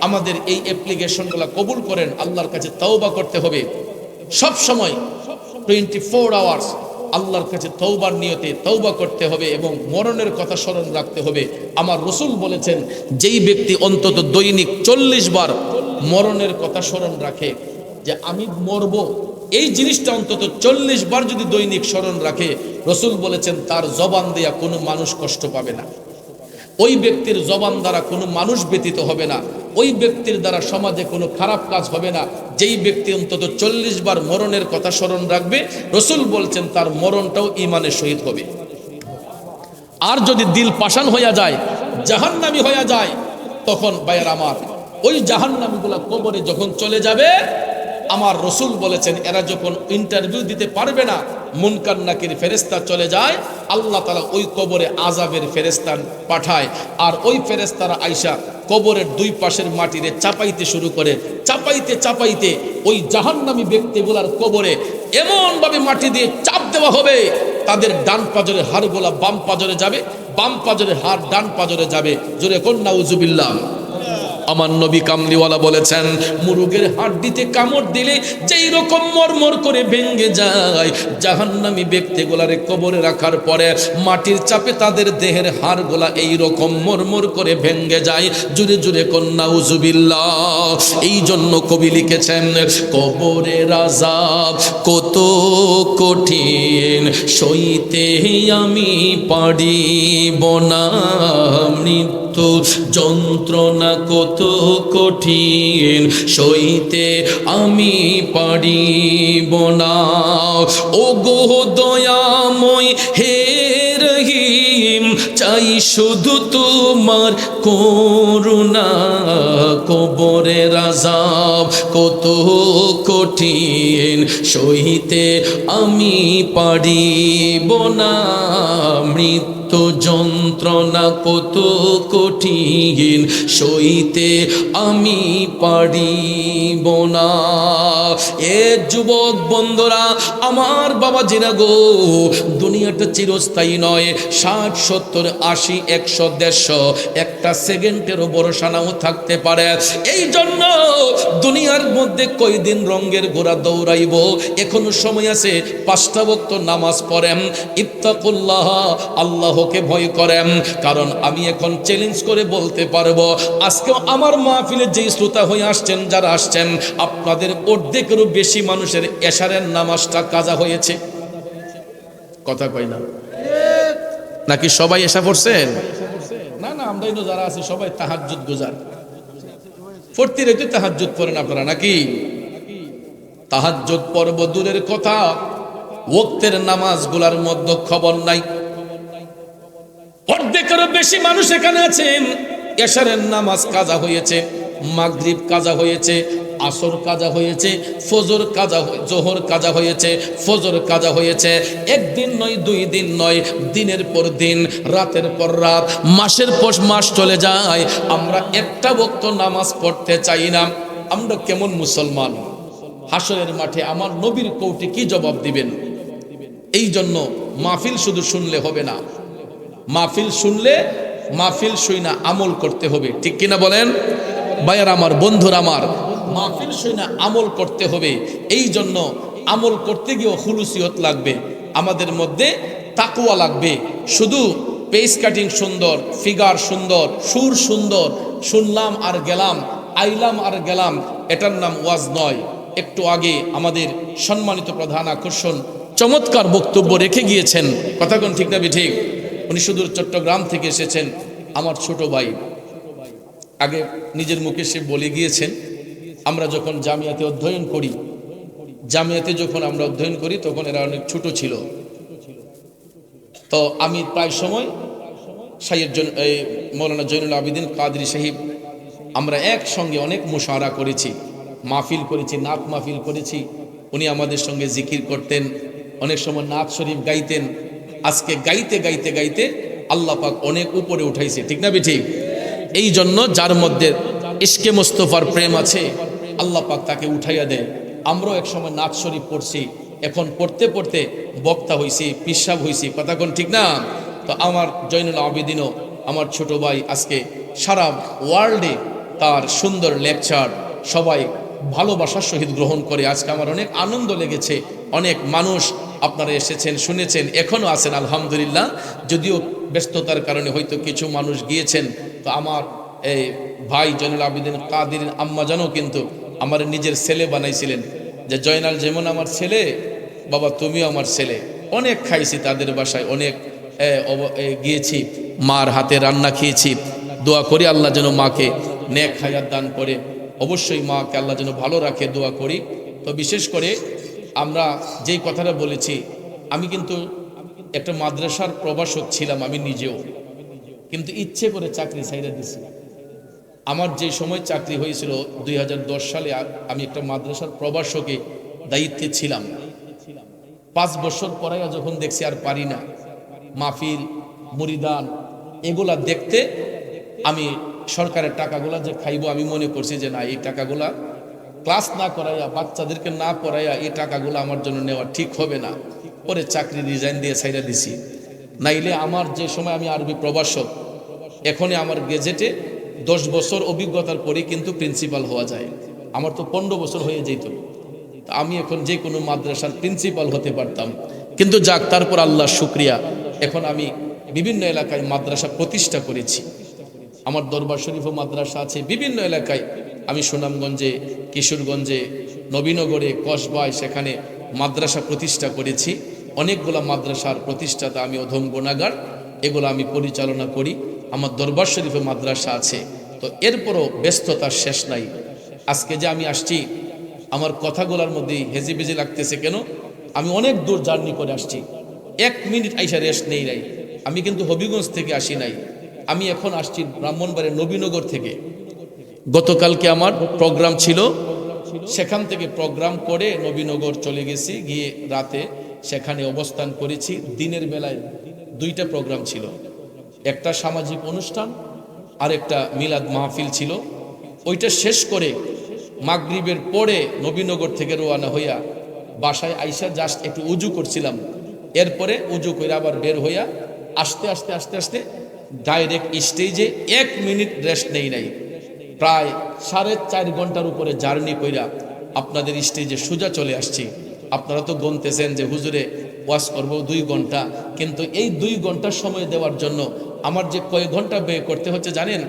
আমাদের এই অ্যাপ্লিকেশনগুলো কবুল করেন। আল্লাহর কাছে তওবা করতে হবে সব সময়। 24 আওয়ার্স আল্লাহর কাছে তওবার নিয়তে তওবা করতে হবে, এবং মরণের কথা স্মরণ রাখতে হবে। আমার রসুল বলেছেন, যেই ব্যক্তি অন্তত দৈনিক 40 বার মরণের কথা স্মরণ রাখে, যে আমি মরব, এই জিনিসটা অন্তত 40 বার যদি দৈনিক স্মরণ রাখে, রসুল বলেছেন তার জবান দেয়া কোনো মানুষ কষ্ট পাবে না। ওই ব্যক্তির জবান দ্বারা কোনো মানুষ ব্যতীত হবে না। ওই ব্যক্তির দ্বারা সমাজে কোনো খারাপ কাজ হবে না। যেই ব্যক্তি অন্তত 40 বার মরণের কথা স্মরণ রাখবে, রসুল বলছেন তার মরণটাও ঈমানের সহিত হবে। আর যদি দিল পাষাণ হইয়া যায়, জাহান্নামী হইয়া যায়, তখন ভাইয়ের আমার, ওই জাহান্নামীগুলা কবরে যখন চলে যাবে, আমার রসুল বলেছেন এরা যখন ইন্টারভিউ দিতে পারবে না, মুনকার নাকির ফেরেশতা চলে যায়, আল্লাহ তাআলা ওই কবরে আযাবের ফেরেশতা পাঠায়। আর ওই ফেরেশতারা আইসা কবরের 2 পাশের মাটিরে চাপাইতে শুরু করে। চাপাইতে চাপাইতে ওই জাহান্নামী ব্যক্তিগুলার কবরে এমন ভাবে মাটি দিয়ে চাপ দেওয়া হবে, তাদের ডান পাজরের হাড়গুলা বাম পাজরে যাবে, বাম পাজরের হাড় ডান পাজরে যাবে। জোরে কোন নাউজুবিল্লাহ। আমার নবী কামলিওয়ালা বলেছেন, মুরগের হাড্ডিতে কামড় দিলে যেই রকম মরমর করে ভেঙে যায়, জাহান্নামী ব্যক্তিগুলারে কবরে রাখার পরে মাটির চাপে তাদের দেহের হাড়গুলা এই রকম মরমর করে ভেঙে যায়। জুরে জুরে কোন নাউজুবিল্লাহ। এই জন্য কবি লিখেছেন, কবরের আযাব কত কঠিন, সইতে আমি পারিব না, মৃত্যু যন্ত্রণা কত কঠিন, সইতে আমি পারিব না। ও গো দয়াময় হে রহিম, চাই শুধু তোমার করুণা। কবরের আযাব কত কঠিন, সইতে আমি পারিব না, মৃত্যু যন্ত্রণা কত কঠিন সইতে আমি পারিব না। এ যুবক বন্ধুরা, আমার বাবা জিনা গো, দুনিয়াটা চিরস্থায়ী নয়। 60, 70, 80, 100, 150 একটা সেকেন্ডেরও ভরসা নাও থাকতে পারে। এই জন্য দুনিয়ার মধ্যে কয়দিন রঙের ঘোড়া দৌড়াইব, এখনো সময় আছে। 5টা ওয়াক্ত নামাজ পড়েন, ইত্তাকুল্লাহ, আল্লাহকে ভয় করেন। কারণ আমি এখন চ্যালেঞ্জ করে বলতে পারবো, আজকে আমার মাহফিলে যেই শ্রোতা হয়ে আসছেন, যারা আসছেন, আপনাদের অর্ধেকেরও বেশি মানুষের এশারের নামাজটা কাজা হয়েছে। কথা কই না? নাকি সবাই এশা পড়ছেন? না না, আমরা যারা আছি সবাই তাহাজ্জুদ গুজার। ফর্তি রেতে তাহাজ্জুদ পড়েন আপনারা নাকি? তাহাজ্জুদ পর্ব দূরের কথা, ওয়াক্তের নামাজগুলোর মধ্যে খবর নাই। অর্ধেকেরও বেশি মানুষ এখানে আছেন, এশারের নামাজ কাজা হয়েছে, মাগরিব কাজা হয়েছে, আসর কাজা হয়েছে, ফজর কাজা, জোহর কাজা হয়েছে, ফজর কাজা হয়েছে। একদিন নয়, 2 দিন নয়, দিনের পর দিন, রাতের পর রাত, মাসের পর মাস চলে যায়, আমরা একটা ওয়াক্ত নামাজ পড়তে চাই না। আমরা কেমন মুসলমান? হাসরের মাঠে আমার নবীর কৌটি কি জবাব দিবেন? এই জন্য মাহফিল শুধু শুনলে হবে না, মাহফিল শুনলে, মাহফিল শুই না আমল করতে হবে। ঠিক কিনা বলেন ভাইয়ার আমার, বন্ধুরা আমার? মাহফিল শুই না আমল করতে হবে। এই জন্য আমল করতে গিয়েও খুলুসিয়ত লাগবে, আমাদের মধ্যে তাকওয়া লাগবে। শুধু পেস কাটিং সুন্দর, ফিগার সুন্দর, সুর সুন্দর, শুনলাম আর গেলাম, আইলাম আর গেলাম, এটার নাম ওয়াজ নয়। একটু আগে আমাদের সম্মানিত প্রধান আকর্ষণ চমৎকার বক্তব্য রেখে গিয়েছেন, কথা কোন ঠিক না ঠিক? উনি সুদূর চট্টগ্রাম থেকে এসেছেন, আমার ছোট ভাই। আগে নিজের মুখে সে বলে গিয়েছেন, আমরা যখন জামিয়াতে অধ্যয়ন করি, জামিয়াতে যখন আমরা অধ্যয়ন করি তখন এরা অনেক ছোট ছিল। তো আমি প্রায় সময় মৌলানা জৈনুল আবেদিন কাদরি সাহেব, আমরা একসঙ্গে অনেক মুশারা করেছি, মাহফিল করেছি, নাত মাহফিল করেছি। উনি আমাদের সঙ্গে জিকির করতেন, অনেক সময় নাত শরীফ গাইতেন। আজকে গাইতে গাইতে গাইতে আল্লাহ পাক অনেক উপরে উঠাইছে, ঠিক না ঠিক? এই জন্য যার মধ্যে ইশকে মুস্তাফার প্রেম আছে, আল্লাহ পাক তাকে উঠাইয়া দেয়। আমরাও এক সময় নাত শরীফ পড়ছি, এখন পড়তে পড়তে বক্তা হইছি, পিসাব হইছি, কথা কোন ঠিক না? তো আমার জৈনুল আবেদিনও, আমার ছোট ভাই, আজকে সারা ওয়ার্ল্ডে তার সুন্দর লেকচার সবাই ভালোবাসার সহিত গ্রহণ করে। আজকে আমার অনেক আনন্দ লেগেছে, অনেক মানুষ আপনারা এসেছেন, শুনেছেন, এখনও আছেন আলহামদুলিল্লাহ। যদিও ব্যস্ততার কারণে হয়তো কিছু মানুষ গিয়েছেন। তো আমার এই ভাই জয়নুল আবেদিন কাদের আম্মাজানও কিন্তু আমার নিজের ছেলে বানাইছিলেন, যে জয়নাল যেমন আমার ছেলে, বাবা তুমিও আমার ছেলে। অনেক খাইছি তাদের বাসায়, অনেক গিয়েছি, মার হাতে রান্না খেয়েছি। দোয়া করি আল্লাহ যেন মাকে নেক হায়াত দান করে, অবশ্যই মাকে আল্লাহ যেন ভালো রাখে, দোয়া করি। তো বিশেষ করে আমরা যেই কথাটা বলেছি, আমি কিন্তু একটা মাদ্রাসার প্রভাষক ছিলাম আমি নিজেও, কিন্তু ইচ্ছে করে চাকরি ছাইড়া দিছি। আমার যে সময় চাকরি হয়েছিল 2010 সালে, আমি একটা মাদ্রাসার প্রভাষকে দায়িত্বে ছিলাম। 5 বছর পরে যখন দেখছি আর পারি না, মাহফিল, মুরিদান এগুলা দেখতে, আমি সরকারের টাকাগুলা যে খাইবো, আমি মনে করছি যে না, এই টাকাগুলা ক্লাস না করাইয়া, বাচ্চাদেরকে না পড়াইয়া এই টাকাগুলো আমার জন্য নেওয়া ঠিক হবে না। পরে চাকরি রিজাইন দিয়ে ছাইড়া দিছি। নাইলে আমার যে সময় আমি আরবি প্রভাষক, এখনই আমার গেজেটে 10 বছর অভিজ্ঞতার পরে কিন্তু প্রিন্সিপাল হওয়া যায়। আমার তো 15 বছর হয়ে যেত, আমি এখন যে কোনো মাদ্রাসার প্রিন্সিপাল হতে পারতাম। কিন্তু যাক, তারপর আল্লাহ শুক্রিয়া, এখন আমি বিভিন্ন এলাকায় মাদ্রাসা প্রতিষ্ঠা করেছি। আমার দরবার শরীফ মাদ্রাসা আছে বিভিন্ন এলাকায়। আমি সুনামগঞ্জে, কিশোরগঞ্জে, নবীনগরে, কসবায়, সেখানে মাদ্রাসা প্রতিষ্ঠা করেছি। অনেকগুলো মাদ্রাসার প্রতিষ্ঠাতা আমি অধম গুণাগার, এগুলো আমি পরিচালনা করি। আমার দরবার শরীফে মাদ্রাসা আছে। তো এরপরও ব্যস্ততার শেষ নাই। আজকে যে আমি আসছি, আমার কথাগুলোর মধ্যেই হেজিবেজি লাগতেছে কেন? আমি অনেক দূর জার্নি করে আসছি, 1 মিনিট আইসা রেস্ট নেই নাই। আমি কিন্তু হবিগঞ্জ থেকে আসি নাই, আমি এখন আসছি ব্রাহ্মণবাড়ির নবীনগর থেকে। গতকালকে আমার প্রোগ্রাম ছিল, সেখান থেকে প্রোগ্রাম করে নবীনগর চলে গেছি, গিয়ে রাতে সেখানে অবস্থান করেছি। দিনের বেলায় 2টা প্রোগ্রাম ছিল, একটা সামাজিক অনুষ্ঠান আর একটা মিলাদ মাহফিল ছিল। ওইটা শেষ করে মাগরিবের পরে নবীনগর থেকে রওনা হইয়া বাসায় আইসা জাস্ট একটু উজু করছিলাম। এরপরে উজু করে আবার বের হইয়া আস্তে আস্তে আস্তে আস্তে ডাইরেক্ট স্টেজে 1 মিনিট রেস্ট নেই নাই, প্রায় 4.5 ঘন্টার উপরে জার্নি কইরা আপনাদের স্টেজে সোজা চলে আসছি। আপনারা তো গুনতেছেন যে হুজুরে ওয়াজ করব 2 ঘন্টা, কিন্তু এই 2 ঘন্টার সময় দেওয়ার জন্য আমার যে কয় ঘন্টা ব্যয় করতে হচ্ছে জানেন?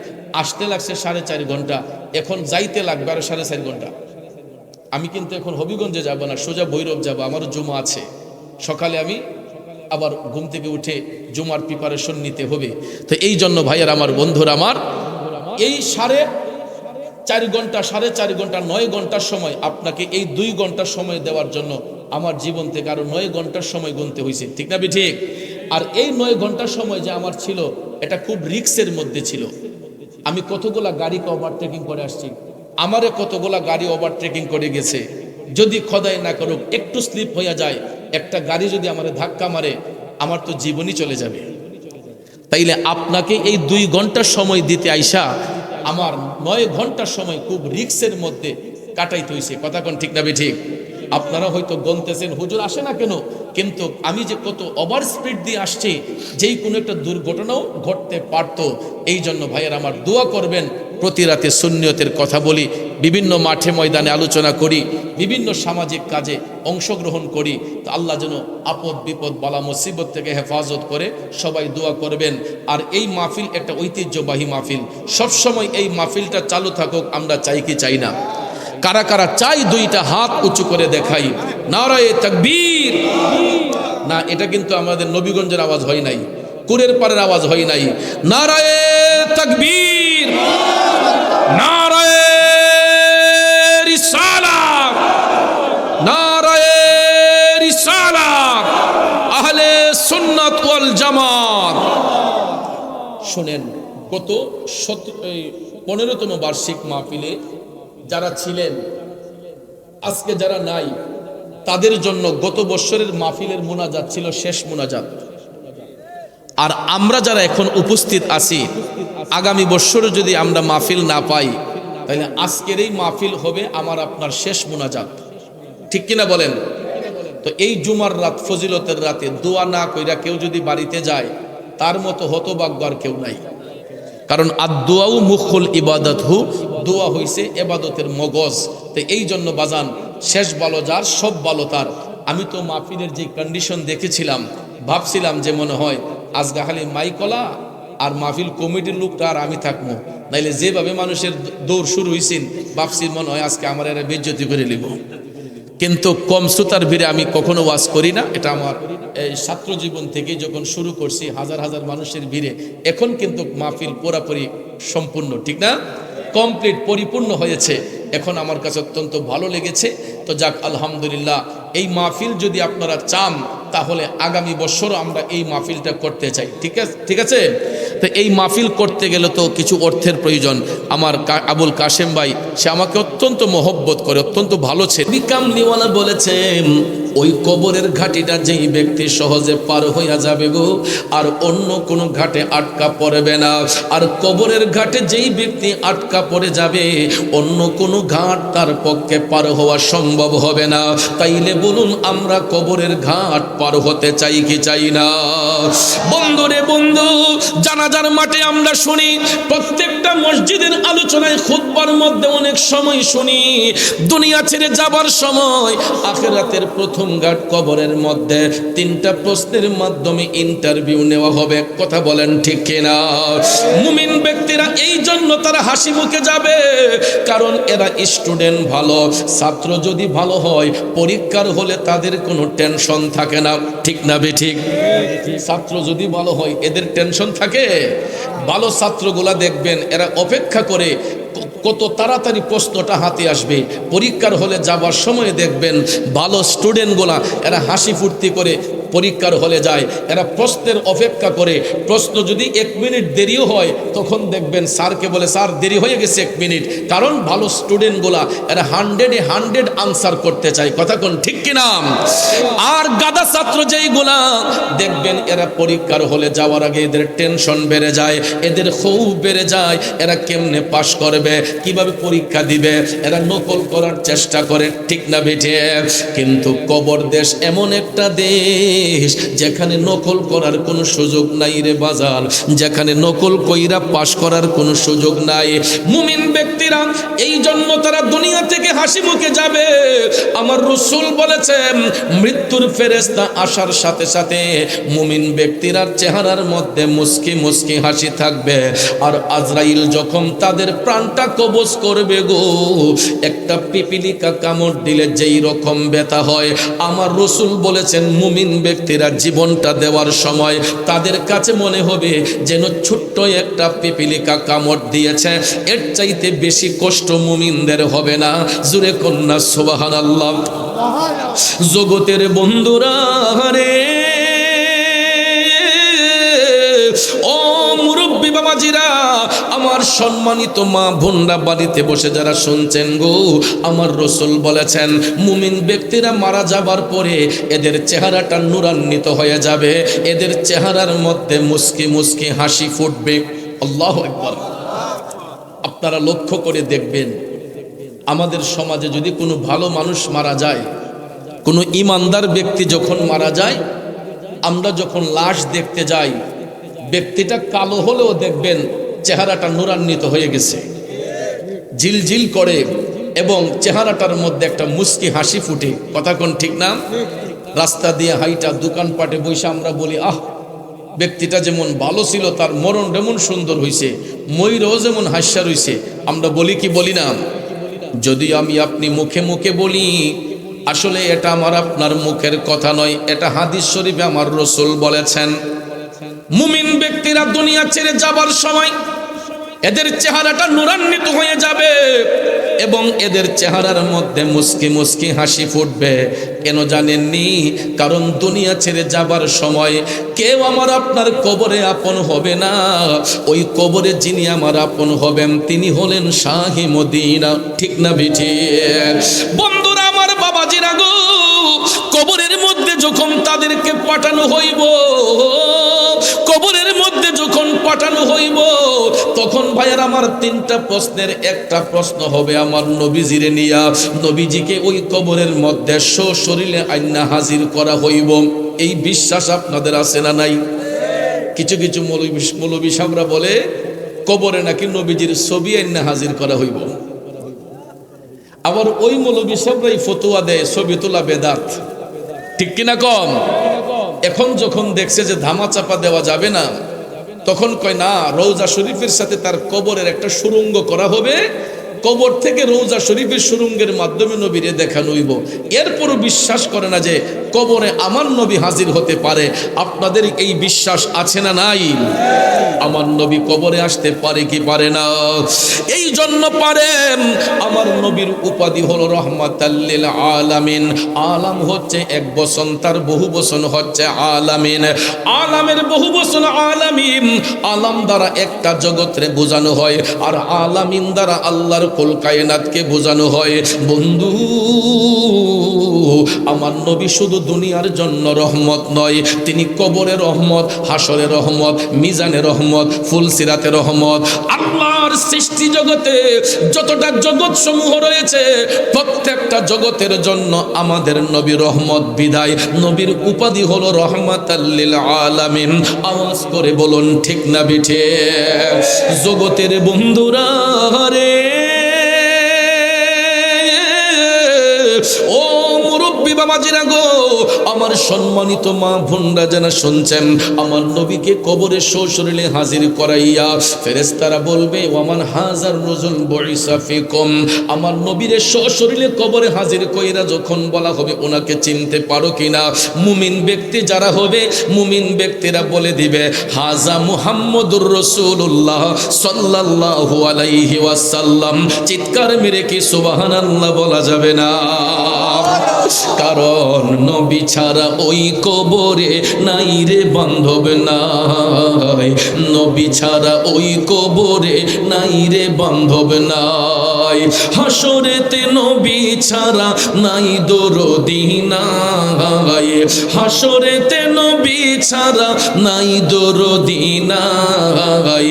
আসতে লাগছে 4.5 ঘন্টা, এখন যাইতে লাগবে আরো 4.5 ঘন্টা। আমি কিন্তু এখন হবিগঞ্জে যাব না, সোজা ভৈরব যাব, আমারও জুমা আছে। সকালে আমি আবার ঘুম থেকে উঠে জুমার প্রিপারেশন নিতে হবে। তো এই জন্য ভাইয়ার আমার, বন্ধুরা আমার, এই 4.5 ঘন্টা 4.5 ঘন্টা 9 ঘন্টার সময় আপনাকে এই 2 ঘন্টার সময় দেওয়ার জন্য আমার জীবন থেকে আরো 9 ঘন্টার সময় গুনতে হয়েছে, ঠিক না ঠিক? আর এই 9 ঘন্টার সময় যে আমার ছিল, এটা খুব রিস্কের মধ্যে ছিল। আমি কতগুলা গাড়িকে ওভারটেকিং করে আসছি, আমারে কতগুলা গাড়ি ওভারটেকিং করে গেছে। যদি খোদাই না করুক একটু স্লিপ হয়ে যায়, একটা গাড়ি যদি আমারে ধাক্কা মারে, আমার তো জীবনই চলে যাবে। তাইলে আপনাকে এই 2 ঘন্টার সময় দিতে আইসা আমার 9 ঘন্টার সময় খুব রিস্কের মধ্যে কাটাইতে হয়েছে। কথা কোন ঠিক না ঠিক? আপনারা হয়তো গন্তেছেন হুজুর আসে না কেন, কিন্তু আমি যে কত ওভার স্পিড দিয়ে আসছি, যেই কোনো একটা দুর্ঘটনাও ঘটতে পারতো। এই জন্য ভাইয়ের আমার, দোয়া করবেন। প্রতি রাতে সুন্নিয়তের কথা বলি, বিভিন্ন মাঠে ময়দানে আলোচনা করি, বিভিন্ন সামাজিক কাজে অংশগ্রহণ করি। তো আল্লাহ যেন আপদ বিপদ বালা মুসিবত থেকে হেফাজত করে। সবাই দোয়া করবেন। আর এই মাহফিল একটা ঐতিহ্যবাহী মাহফিল, সবসময় এই মাহফিলটা চালু থাকুক, আমরা চাই কি চাই না? কারা কারা চাই 2টা হাত উঁচু করে দেখাই, নারায়ে তাকবীর। না, এটা কিন্তু আমাদের নবীগঞ্জের আওয়াজ হয় নাই, কুরের পাড়ের আওয়াজ হয় নাই। নারায়ে তাকবীর, নারায়ে রিসালাত, নারায়ে রিসালাত, আহলে সুন্নাত ওয়াল জামাত। শুনেন, গত 15তম বার্ষিক মাহফিলে যারা ছিলেন, আজকে যারা নাই, তাদের জন্য গত বছরের মাহফিলের মোনাজাত ছিল শেষ মোনাজাত। আর আমরা যারা এখন উপস্থিত আছি, আগামী বছরে যদি আমরা মাহফিল না পাই, তাহলে আজকের এই মাহফিল হবে আমার আপনার শেষ মোনাজাত, ঠিক কিনা বলেন? তো এই জুমার রাত, ফজিলতের রাতে দোয়া না কইরা কেউ যদি বাড়িতে যায়, তার মতো হতভাগ্য আর কেউ নাই। কারণ আদ-দুআউ মুখুল ইবাদত হু, দোয়া হইছে ইবাদতের মগজ। তো এই জন্য বাজান, শেষ ভালো যার সব ভালো তার। আমি তো মাহফিলের যে কন্ডিশন দেখেছিলাম, ভাবছিলাম যে মনে হয় আজকে খালি মাইকলা আর মাহফিল কমিটির লোকটা আর আমি থাকবো, নাইলে যেভাবে মানুষের দৌড় শুরু হয়েছেন, ভাবছি মনে হয় আজকে আমার এরা বেজ্জতি করে নিব। কিন্তু কম শ্রোতার ভিড়ে আমি কখনো ওয়াজ করি না। এটা আমার এই ছাত্র জীবন থেকে যখন শুরু করছি, হাজার হাজার মানুষের ভিড়ে। এখন কিন্তু মাহফিল পুরাপুরি সম্পূর্ণ, ঠিক না, কমপ্লিট, পরিপূর্ণ হয়েছে। এখন আমার কাছে অত্যন্ত ভালো লেগেছে। তো যাক, আলহামদুলিল্লাহ। এই মাহফিল যদি আপনারা চান, তাহলে আগামী বছরও আমরা এই মাহফিলটা করতে চাই, ঠিক আছে? তো এই মাহফিল করতে গেলে তো কিছু অর্থের প্রয়োজন। আমার আবুল কাশেম ভাই, সে আমাকে অত্যন্ত মহব্বত করে, অত্যন্ত ভালো ছেলে। বিকামলিওয়ালা বলেছেন, ওই কবরের ঘাটিটা যেই ব্যক্তি সহজে পার হইয়া যাবে গো, আর অন্য কোনো ঘাটে আটকা পড়বে না। আর কবরের ঘাটে যেই ব্যক্তি আটকা পড়ে যাবে, অন্য কোনো ঘাট তার পক্ষে পার হওয়া সম্ভব হবে না। তাইলে বলুন, আমরা কবরের ঘাট পার হতে চাই কি চাই না? বন্ধুরে বন্ধু, জানাজার মাঠে আমরা শুনি, প্রত্যেকটা মসজিদের আলোচনায়, খুতবার মধ্যে অনেক সময় শুনি, দুনিয়া ছেড়ে যাবার সময় আখিরাতের প্রথম ঘাট কবরের মধ্যে 3টা প্রশ্নের মাধ্যমে ইন্টারভিউ নেওয়া হবে। কথা বলেন ঠিক কিনা? মুমিন ব্যক্তিরা এই জন্য তারা হাসি মুখে যাবে, কারণ এরা স্টুডেন্ট ভালো। ছাত্র যদি ভালো হয়, পরীক্ষার হলে তাদের কোনো টেনশন থাকে না, ঠিক না বেঠিক? ছাত্র যদি ভালো হয়, এদের টেনশন থাকে? ভালো ছাত্রগুলা দেখবেন, এরা অপেক্ষা করে কত তাড়াতাড়ি প্রশ্নটা হাতে আসবে। পরীক্ষার হলে যাবার সময় দেখবেন ভালো স্টুডেন্টগুলা এরা হাসি ফুর্তি করে পরীক্ষার হলে যায়, এরা প্রশ্নের অপেক্ষা করে। প্রশ্ন যদি 1 মিনিট দেরিও হয় তখন দেখবেন স্যারকে বলে, স্যার দেরি হয়ে গেছে 1 মিনিট। কারণ ভালো স্টুডেন্টগুলা এরা 100-এ 100 আনসার করতে চায়। কথা কোন ঠিক কিনা? আর গাদা ছাত্র যেইগুলা দেখবেন এরা পরীক্ষার হলে যাওয়ার আগে এদের টেনশন বেড়ে যায়, এদের ক্ষোভ বেড়ে যায়, এরা কেমনে পাশ করবে, কিভাবে পরীক্ষা দিবে, এরা নকল করার চেষ্টা করে। ঠিক না বেঠে? কিন্তু কবর দেশ এমন একটা দেশ যেখানে নকল করার কোনো সুযোগ নাই রে বাজার, যেখানে নকল কইরা পাশ করার কোনো সুযোগ নাই। মুমিন ব্যক্তিরা এই জন্য তারা দুনিয়া থেকে হাসি মুখে যাবে। আমার রাসূল বলেছেন মৃত্যুর ফেরেশতা আসার সাথে সাথে মুমিন ব্যক্তিরা চেহারার মধ্যে মুস্কি মুস্কি হাসি থাকবে। আর আজরাইল যখন তাদের প্রাণটা কবজ করবে গো, একটা পিপিলিকা কামড় দিলে যেই রকম ব্যথা হয়, আমার রাসূল বলেছেন মুমিন ব্যক্তিরা জীবনটা দেওয়ার সময় তাদের কাছে মনে হবে যেন ছোট্ট একটা পিপিলিকা কামড় দিয়েছে। এর চাইতে বেশি কষ্ট মুমিনদের হবে না। জোরে কন্যা সুবহানাল্লাহ। জগতের বন্ধুরা রে, ও মুরব্বী বাবাজিরা, আমার সম্মানিত মা বোনরা বাড়িতে বসে যারা শুনছেন গো, আমার রাসূল বলেছেন মুমিন ব্যক্তিরা মারা যাবার পরে এদের চেহারাটা নূরান্বিত হয়ে যাবে, এদের চেহারার মধ্যে মুস্কি মুস্কি হাসি ফুটবে। আল্লাহু আকবার। আপনারা লক্ষ্য করে দেখবেন আমাদের সমাজে যদি কোনো ভালো মানুষ মারা যায়, কোনো ইমানদার ব্যক্তি যখন মারা যায়, আমরা যখন লাশ দেখতে যাই, ব্যক্তিটা কালো হলেও দেখবেন চেহারাটা নূরান্বিত হয়ে গেছে, ঝিলঝিল করে, এবং চেহারাটার মধ্যে একটা মুস্কি হাসি ফুটে। কথা কোন ঠিক না? রাস্তা দিয়ে হাইটা দোকানপাটে বসে আমরা বলি, আহ ব্যক্তিটা যেমন ভালো ছিল তার মরণ যেমন সুন্দর হইছে, ময়ূরও যেমন হাস্যা রইছে। আমরা বলি কি বলি না? যদি আমি আপনি মুখে মুখে বলি, আসলে এটা আমার আপনার মুখের কথা নয়, এটা হাদিস শরীফে আমার রাসূল বলেছেন মুমিন ব্যক্তিরা দুনিয়া ছেড়ে যাবার সময় এদের চেহারাটা নূরান্বিত হয়ে যাবে এবং এদের চেহারার মধ্যে মুস্কি মুস্কি হাসি ফুটবে। কেন জানেননি? কারণ দুনিয়া ছেড়ে যাবার সময় কেউ আমার আপনার কবরে আপন হবে না। ওই কবরে যিনি আমার আপন হবেন তিনি হলেন শাহে মদিনা। ঠিক না বিঠি? বন্ধুরা আমার, বাবাজিরা গো, কবরের মধ্যে যখন তাদেরকে পাঠানো হইব, কবরের মধ্যে যখন পাঠানো হইব, তখন ভাইয়ার আমার 3টা প্রশ্নের একটা প্রশ্ন হবে আমার নবীজিরে নিয়া। নবীজিকে ওই কবরের মধ্যে সশরীরে আইনা হাজির করা হইব। এই বিশ্বাস আপনাদের আছে না নাই? কিছু কিছু মৌলবী সাহেবরা বলে কবরে নাকি নবীজির ছবি আইনা হাজির করা হইব। আবার ওই মৌলবী সাহেবরাই ফতোয়া দেয় ছবি তোলা বেদাত। ঠিক কিনা কম? এখন যখন দেখছে যে ধামাচাপা দেওয়া যাবে না, তখন কয় না, রওজা শরীফের সাথে তার কবরের একটা সুড়ঙ্গ করা হবে, কবর থেকে রওজা শরীফের সুড়ঙ্গের মাধ্যমে নবীরে দেখানো হইব। এরপরও বিশ্বাস করে না যে কবরে আমার নবী হাজির হতে পারে। আপনাদের এই বিশ্বাস আছে না নাই? আমার নবী কবরে আসতে পারে কি পারে না? এই জন্য পারেন। আমার নবীর উপাধি হলো রহমাতাল লিল আলামিন। আলাম হচ্ছে এক বচন, তার বহু বচন হচ্ছে আলামিন। আলামের বহু বচন আলামিন। আলাম দ্বারা একটা জগৎরে বোঝানো হয়, আর আলামিন দ্বারা আল্লাহর কুল কায়নাতকে বোঝানো হয়। বন্ধু, আমার নবী শুধু দুনিয়ার জন্য রহমত নয়, তিনি কবরে রহমত, হাসরে রহমত, মিজানে রহমত, ফুলসিরাতে রহমত। আল্লাহর সৃষ্টি জগতে যতটা জগৎ সমূহ রয়েছে, প্রত্যেকটা জগতের জন্য আমাদের নবী রহমত। বিদায় নবীর উপাধি হলো রহমাতাল লিল আলামিন। আওয়াজ করে বলুন ঠিক না বিঠে? জগতের বন্ধুরা রে, ও মুরব্বী বাবাজিরা গো, আমার সম্মানিত মা বোনরা যারা শুনছেন, আমার নবীকে কবরে সশরীরে হাজির করাইয়া ফেরেশতারা বলবে, ওয়ামান হাজার রজুল বুইসা ফিকুম। আমার নবীরে সশরীরে কবরে হাজির কইরা যখন বলা হবে ওনাকে চিনতে পারো কিনা, মুমিন ব্যক্তি যারা হবে, মুমিন ব্যক্তিরা বলে দিবে, হাজা মুহাম্মদুর রাসূলুল্লাহ সাল্লাল্লাহু আলাইহি ওয়াসাল্লাম। চিৎকার মেরে কি সুবহানাল্লাহ বলা যাবে না? কারণ নবী ছাড়া ওই কবরে নাই রে বান্ধব নাই, নবী ছাড়া ওই কবরে নাই রে বান্ধব নাই। হাসরেতে নবী ছাড়া নাই দরদি নাই, হাসরেতে নবী ছাড়া নাই দরদি নাই,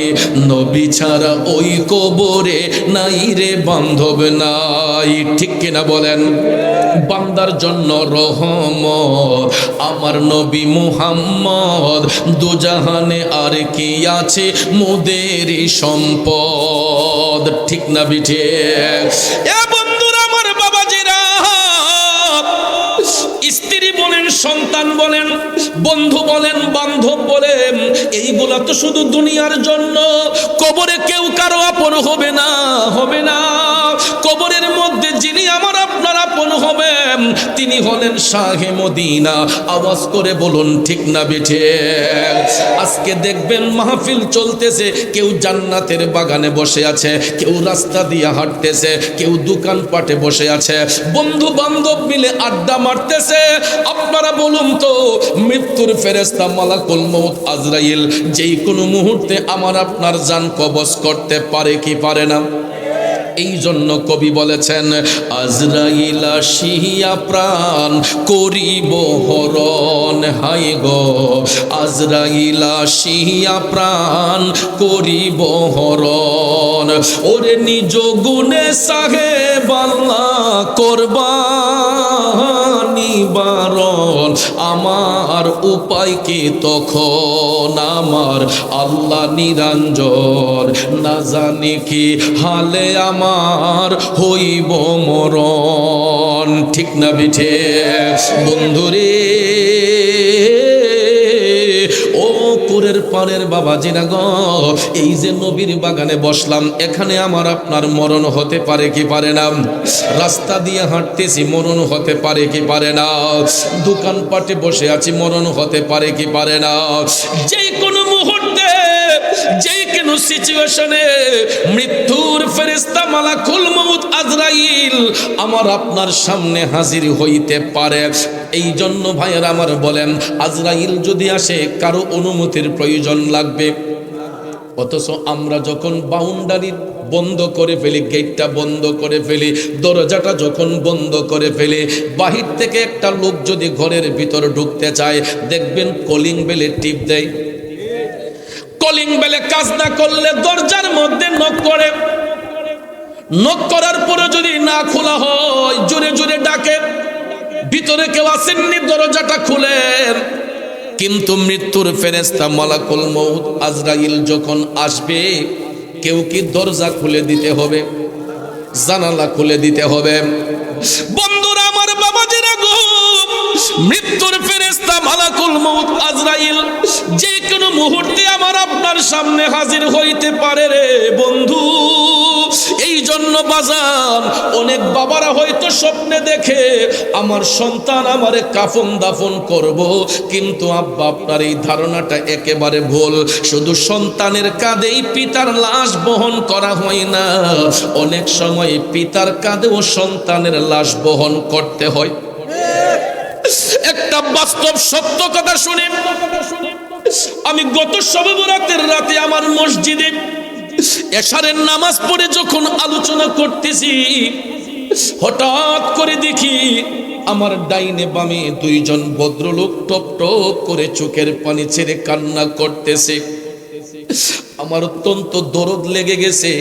নবী ছাড়া ওই কবরে নাই রে বান্ধব নাই। ঠিক কিনা বলেন? বান্দার জন্য রহমত আমার নবী মুহাম্মদ, দুজাহানে আর কি আছে মোদেরই সম্পদ। ঠিক না বিঠে? এ বন্ধুরা আমার, বাবাজিরা, স্ত্রী বলেন, সন্তান বলেন, বন্ধু বলেন, বান্ধব বলেন, এইগুলা তো শুধু দুনিয়ার জন্য। কবরে কেউ কারো আপন হবে না, হবে না। কবরের মধ্যে যিনি আমার আপনার আপন হবেন তিনি হলেন শাহে মদিনা। আওয়াজ করে বলুন ঠিক না বেঠে? আজকে দেখবেন মাহফিল চলতেছে, কেউ জান্নাতের বাগানে বসে আছে, কেউ রাস্তা দিয়ে হাঁটতেছে, কেউ দোকান পাটে বসে আছে, বন্ধু বান্ধব মিলে আড্ডা মারতেছে। আপনারা বলুন তো, মৃত্যুর ফেরেশতা মালাকুল মউত আজরাইল যেই কোনো মুহূর্তে আমার আপনার জান কবজ করতে পারে কি পারে না? এই জন্য কবি বলেছেন, আজরাইল আসিয়া প্রাণ করিব হরণ। হায় গো, আজরাইল আসিয়া প্রাণ করিব হরণ। ওরে নিজ গুণে সাহেব আল্লাহ করবানি বারণ। আমার উপায় কি তখন আমার আল্লাহ নিরঞ্জন, না জানি কি হালে আমার হইব মরণ। ঠিক না বিঠে? বন্ধুরে ও পুরের পারের বাবাজিরা গো, এই যে নবীর বাগানে বসলাম, এখানে আমার আপনার মরণ হতে পারে কি পারে না? রাস্তা দিয়ে হাঁটতেছি, মরণ হতে পারে কি পারে না? দোকান পাটে বসে আছি, মরণ হতে পারে কি পারে না? যে কোনো মুহূর্তে, যে কোনো সিচুয়েশনে মৃত্যুর ফেরেশতা মালাকুল মউত আজরাইল আমার আপনার সামনে হাজির হইতে পারে। এই জন্য ভাইয়েরা আমার বলেন, আজরাইল যদি আসে কারো অনুমতির প্রয়োজন লাগবে। অথচ আমরা যখন বাউন্ডারি বন্ধ করে ফেলি, গেটটা বন্ধ করে ফেলি, দরজাটা যখন বন্ধ করে ফেলি, বাহির থেকে একটা লোক যদি ঘরের ভিতর ঢুকতে চায়, দেখবেন কলিং বেলে টিপ দেয়। কলিং বেলে কাজ না করলে দরজার মধ্যে নক করে, নক করার পরে যদি না খোলা হয় জোরে জোরে ডাকে, ভিতরে কেউ আসেননি, দরজাটা খুলেন। কিন্তু মৃত্যুর ফেরেশতা মালাকুল মউত আজরাইল যখন আসবে, কেউ কি দরজা খুলে দিতে হবে? জানালা খুলে দিতে হবে? বন্ধুরা আমার, বাবাজিরা গো, মৃত্যুর ফেরেশতা মালাকুল মউত আজরাইল যে কোনো মুহূর্তে আমার আপনার সামনে হাজির হইতে পারে রে বন্ধু। এই জন্য বাজান, অনেক বাবারা হয়তো স্বপ্নে দেখে আমার সন্তান আমারে কাফন দাফন করব, কিন্তু আব্বা আপনার এই ধারণাটা একেবারে ভুল। শুধু সন্তানের কাঁধেই পিতার লাশ বহন করা হয় না, অনেক সময় পিতার কাঁধেও সন্তানের লাশ বহন করতে হয়। একটা বাস্তব সত্য কথা শুনে, আমি গত শবে বরাতের রাতে আমার মসজিদে এশারের নামাজ পড়ে যখন আলোচনা করতেছি, হঠাৎ করে দেখি আমার ডাইনে বামে দুইজন ভদ্রলোক টপ টপ করে চোখের পানি ছেড়ে কান্না করতেছে। আমার অত্যন্ত দরদ লেগে গেছে।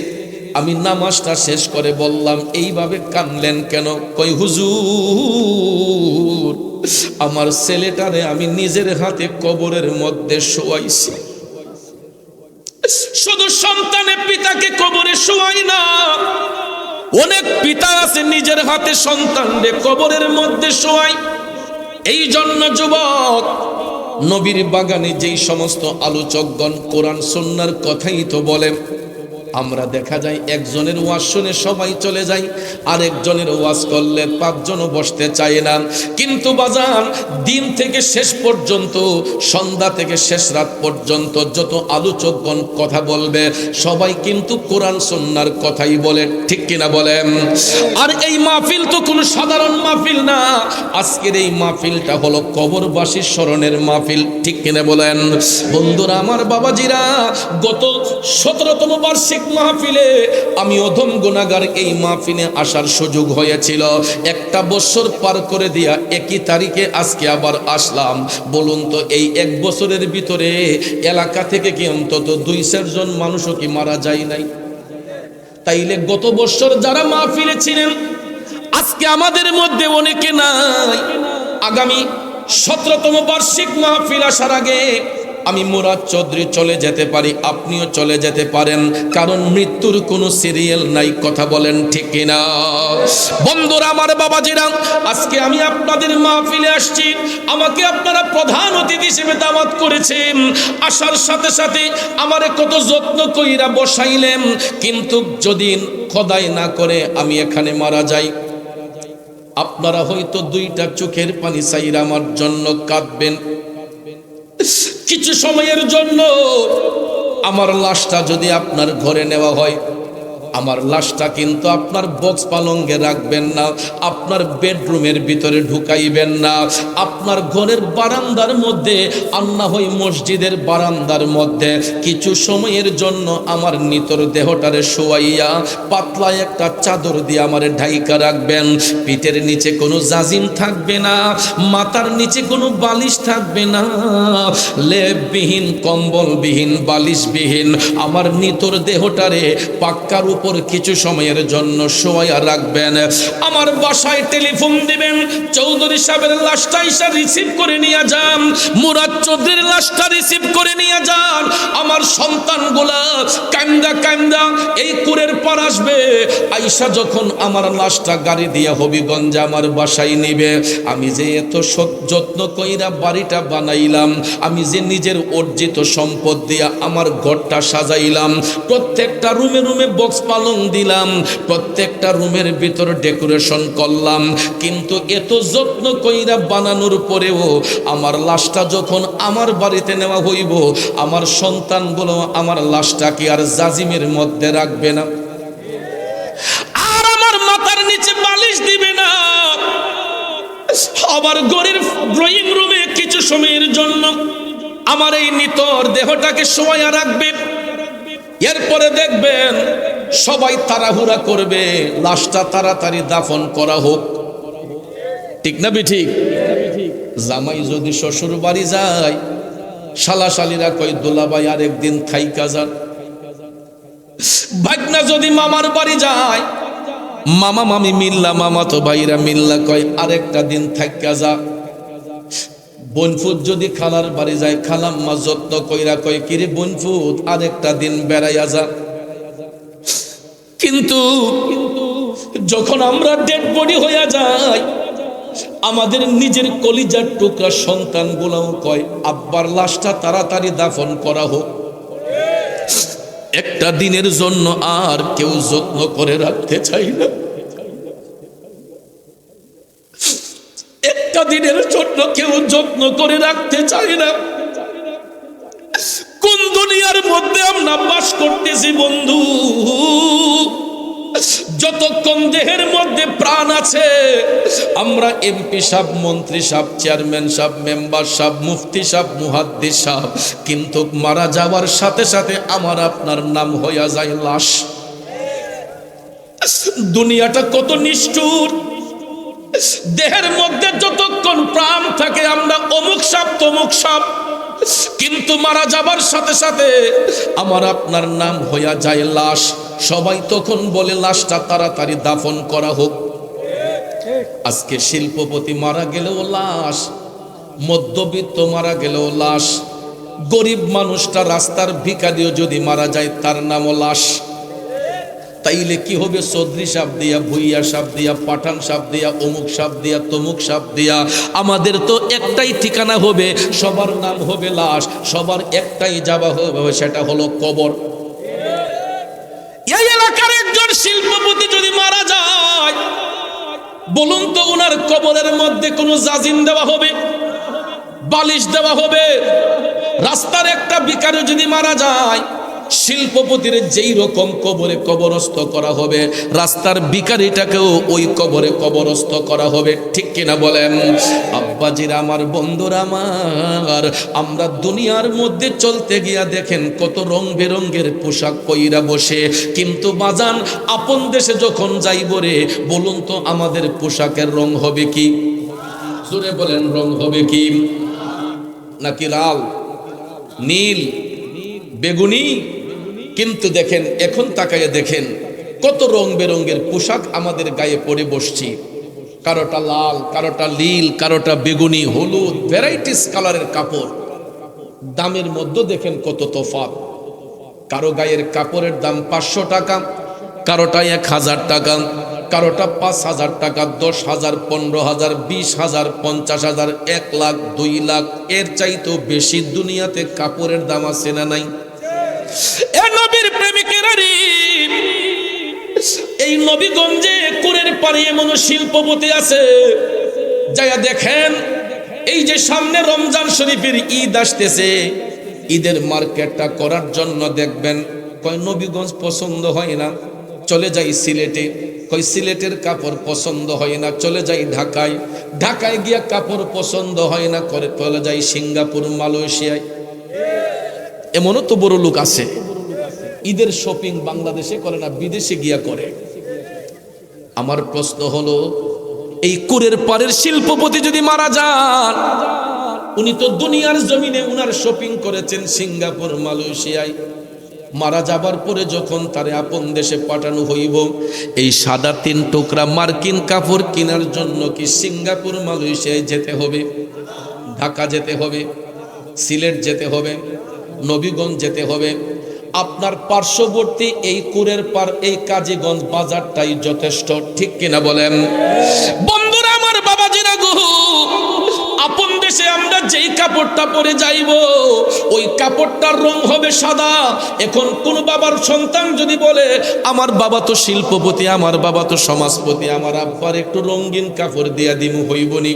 আমি নামাজটা শেষ করে বললাম, এইভাবে কানলেন কেন? কই হুজুর, আমার ছেলেটারে আমি নিজের হাতে কবরের মধ্যে শোয়াইছি। শুধু সন্তানের পিতাকে কবরে শোয়াই না, অনেক পিতা আছে নিজের হাতে সন্তানরে কবরের মধ্যে শোয়াই। এই জন্য যুবক, নবীর বাগানে যেই সমস্ত আলোচকগণ কোরআন সুন্নাহর কথাই তো বলে, আমরা দেখা যায় একজনের ওয়াজ শুনে সবাই চলে যায়, আরেকজনের ওয়াজ করলে 5 জনও বসতে চায় না। কিন্তু বাজান, দিন থেকে শেষ পর্যন্ত, সন্ধ্যা থেকে শেষ রাত পর্যন্ত যত আলোচকগণ কথা বলবে সবাই কিন্তু কোরআন সুন্নাহর কথাই বলে, ঠিক কিনা বলেন? আর এই মাহফিল তো কোনো সাধারণ মাহফিল না, আজকের এই মাহফিলটা হলো কবরবাসীর স্মরণের মাহফিল, ঠিক কিনা বলেন? বন্ধুরা আমার, বাবাজিরা, গত 17তম বার্ষিক মাহফিলে আমি অধম গুনাহগার এই মাহফিলে আসার সুযোগ হয়েছিল। একটা বছর পার করে দিয়া একই তারিখে আজকে আবার আসলাম। বলুন তো, এই 1 বছরের ভিতরে এলাকা থেকে কি অন্তত 2-4 জন মানুষও কি মারা যায় নাই? তাইলে গত বছর যারা মাহফিলে ছিলেন আজকে আমাদের মধ্যে অনেকে নাই। আগামী 17তম বার্ষিক মাহফিল আসার আগে আমি মুরাদ চৌধুরী চলে যেতে পারি, আপনিও চলে যেতে পারেন, কারণ মৃত্যুর কোনো সিরিয়াল নাই। কথা বলেন ঠিক কিনা? বন্ধুরা আমার, বাবাজিরা, আজকে আমি আপনাদের মাহফিলে আসছি, আমাকে আপনারা প্রধান অতিথি হিসেবে দাওয়াত করেছেন। আসার সাথে সাথে আমারে কত যত্ন কইরা বসাইলেন, কিন্তু যদি খোদাই না করে আমি এখানে মারা যাই, আপনারা হয়তো 2টা চোখের পানি চাইরা আমার জন্য কাঁদবেন। কিছু সময়ের জন্য আমার লাশটা যদি আপনার ঘরে নেওয়া হয়, আমার লাশটা কিন্তু আপনার বক্স পালঙ্গে রাখবেন না, আপনার বেডরুমের ভিতরে ঢুকাইবেন না, আপনার ঘরের বারান্দার মধ্যে, আর না হয় মসজিদের বারান্দার মধ্যে কিছু সময়ের জন্য আমার নিতর দেহটারে শোয়াইয়া পাতলা একটা চাদর দিয়ে আমারে ঢাইকা রাখবেন। পিঠের নিচে কোনো জাজিম থাকবে না, মাথার নিচে কোনো বালিশ থাকবে না, লেপবিহীন, কম্বলবিহীন, বালিশবিহীন আমার নিতর দেহটারে পাক্কার উপর কিছু সময়ের জন্য শোয়া রাখবেন। আমার বাসায় টেলিফোন দিবেন, চৌধুরী সাহেবের লাশটা এসে রিসিভ করে নিয়ে যান, মুরাদ চৌধুরীর লাশটা রিসিভ করে নিয়ে যান। আমার সন্তানগুলা কান্দা কান্দা এই কুরের পার আসবে, আইসা যখন আমার লাশটা গাড়ি দিয়া হবিগঞ্জে আমার বাসায় নিবে, আমি যে এত যত্ন কইরা বাড়িটা বানাইলাম, আমি যে নিজের অর্জিত সম্পদ দিয়া আমার ঘরটা সাজাইলাম, প্রত্যেকটা রুমে রুমে বক্স পালং দিলাম, প্রত্যেকটা রুমের ভিতর ডেকোরেশন করলাম, কিন্তু এত যত্ন কইরা বানানোর পরেও আমার লাশটা যখন আমার বাড়িতে নেওয়া হইব, আমার সন্তানগুলো আমার লাশটা কি আর জাজিমের মধ্যে রাখবে না, আর আমার মাথার নিচে বালিশ দিবে না, আমার ঘরের ড্রয়িং রুমে কিছু সময়ের জন্য আমার এই নিতর দেহটাকে শোয়া রাখবে। এরপরে দেখবেন সবাই তাড়াহুড়া করবে লাশটা তাড়াতাড়ি দাফন করা হোক, ঠিক না ঠিক? জামাই যদি শ্বশুর বাড়ি যায়, শালাশালীরা কই দুলাভাই আরেকদিন থাইকা যান। ভাগনা যদি মামার বাড়ি যায়, মামা মামি মিল্লা, মামা তো ভাইরা মিল্লা কয় আরেকটা দিন থাইকা যা। বোনফুত যদি খালার বাড়ি যায়, খালাম্মা যত্ন কইরা কয় কিরে বোনফুত আরেকটা দিন বেড়াইয়া যা। কিন্তু যখন আমরা ডেড বডি হইয়া যাই, আমাদের নিজের কলিজার টুকরা সন্তানগুলোও কয় আব্বার লাশটা তাড়াতাড়ি দাফন করা হোক। একটা দিনের জন্য আর কেউ যত্ন করে রাখতে চাই না, একটা দিনের জন্য কেউ যত্ন করে রাখতে চাই না। কোন দুনিয়ার মধ্যে আমরা বাস করতেছি বন্ধু? যতক্ষণ দেহের মধ্যে প্রাণ আছে, আমরা এমপি সাহেব, মন্ত্রী সাহেব, চেয়ারম্যান সাহেব, মেম্বার সাহেব, মুফতি সাহেব, মুহাদ্দিস সাহেব, কিন্তু মারা যাওয়ার সাথে সাথে আমার আপনার নাম হইয়া যায় লাশ। দুনিয়াটা কত নিষ্ঠুর! দেহের মধ্যে যতক্ষণ প্রাণ থাকে আমরা অমুক সাপ তমুক সাপ, কিন্তু মারা যাবার সাথে সাথে আমার আপনার নাম হইয়া যায় লাশ। সবাই তখন বলে লাশটা তাড়াতাড়ি দাফন করা হোক। আজকে শিল্পপতি মারা গেলেও লাশ, মধ্যবিত্ত মারা গেলেও লাশ, গরিব মানুষটা রাস্তার ভিখারিও যদি মারা যায় তার নামও লাশ। তাইলে কি হবে? চৌধুরী সাপ দিয়া, ভুইয়া সাপ দিয়া, পাঠান সাপ দিয়া, অমুক সাপ দিয়া, তমুক সাপ দিয়া, আমাদের তো একটাই ঠিকানা হবে, সবার নাম হবে লাশ, সবার একটাই যাওয়া হবে, সেটা হলো কবর। শিল্পপতি যদি মারা যায়, বলুন তো ওনার কবরের মধ্যে কোনো জাজিম দেওয়া হবে, বালিশ দেওয়া হবে? রাস্তার একটা ভিখারি যদি মারা যায়, শিল্পপতির যেই রকম কবরে কবরস্থ করা হবে, রাস্তার ভিখারিটাকেও ওই কবরে কবরস্থ করা হবে। ঠিক কিনা বলেন? আব্বাজিরা আমার, বন্ধুরা আমার, আমরা দুনিয়ার মধ্যে চলতে গিয়া দেখেন কত রং বেরঙ্গের পোশাক পইরা বসে, কিন্তু বাজান আপন দেশে যখন যাইব রে, বলুন তো আমাদের পোশাকের রং হবে কি? জোরে বলেন, রং হবে কি? নাকি লাল, নীল, বেগুনি? কিন্তু দেখেন এখন তাকাইয়া দেখেন কত রং বেরঙ্গের পোশাক আমাদের গায়ে পরে বসছি। কারোটা লাল, কারোটা নীল, কারোটা বেগুনি, হলুদ, ভ্যারাইটিস কালারের কাপড়। দামের মধ্যে দেখেন কত তফাৎ। কারো গায়ের কাপড়ের দাম 500 টাকা, কারোটা 1000 টাকা, কারোটা 5000 টাকা, 10,000, 15,000, 20,000, 50,000, 1 লাখ, 2 লাখ। এর চাইতেও বেশি দুনিয়াতে কাপড়ের দাম আছে না নাই? এ নবীর প্রেমিকেরা রে, এই নবীগঞ্জে কুরের পারে এমন শিল্পপতি আছে, যাইয়া দেখেন এই যে সামনে রমজান শরীফের ঈদ আসতেছে, ঈদের মার্কেটটা করার জন্য দেখবেন কয় নবীগঞ্জ পছন্দ হয় না, চলে যাই সিলেটে। কই সিলেটের কাপড় পছন্দ হয় না, চলে যাই ঢাকায়। ঢাকায় গিয়া কাপড় পছন্দ হয় না, করে চলে যাই সিঙ্গাপুর, মালয়েশিয়ায়। এমনও তো বড় লোক আছে, ঈদের শপিং বাংলাদেশে করে না, বিদেশে গিয়া করে। আমার প্রশ্ন হলো, এই কুরের পারের শিল্পপতি যদি মারা যান, উনি তো দুনিয়ার জমিনে উনার শপিং করেছেন সিঙ্গাপুর, মালয়েশিয়ায়। মারা যাবার পরে যখন তারে আপন দেশে পাঠানো হইব, এই সাদা 3 টুকরা মার্কিন কাপড় কেনার জন্য কি সিঙ্গাপুর, মালয়েশিয়ায় যেতে হবে? ঢাকা যেতে হবে? সিলেট যেতে হবে? নবীগঞ্জ যেতে হবে? আপনার পার্শ্ববর্তী এই কুরের পার, এই কাজীগঞ্জ বাজারটাই যথেষ্ট। ঠিক কিনা বলেন? বন্ধুরা আমার, বাবাজিরা গো, আপন দেশে আমরা যেই কাপড়টা পরে যাইব, ওই কাপড়টার রং হবে সাদা। এখন কোন বাবার সন্তান যদি বলে, আমার বাবা তো শিল্পপতি, আমার বাবা তো সমাজপতি, আমার আব্বার একটু রঙিন কাপড় দিয়া দিমু, হইবনি?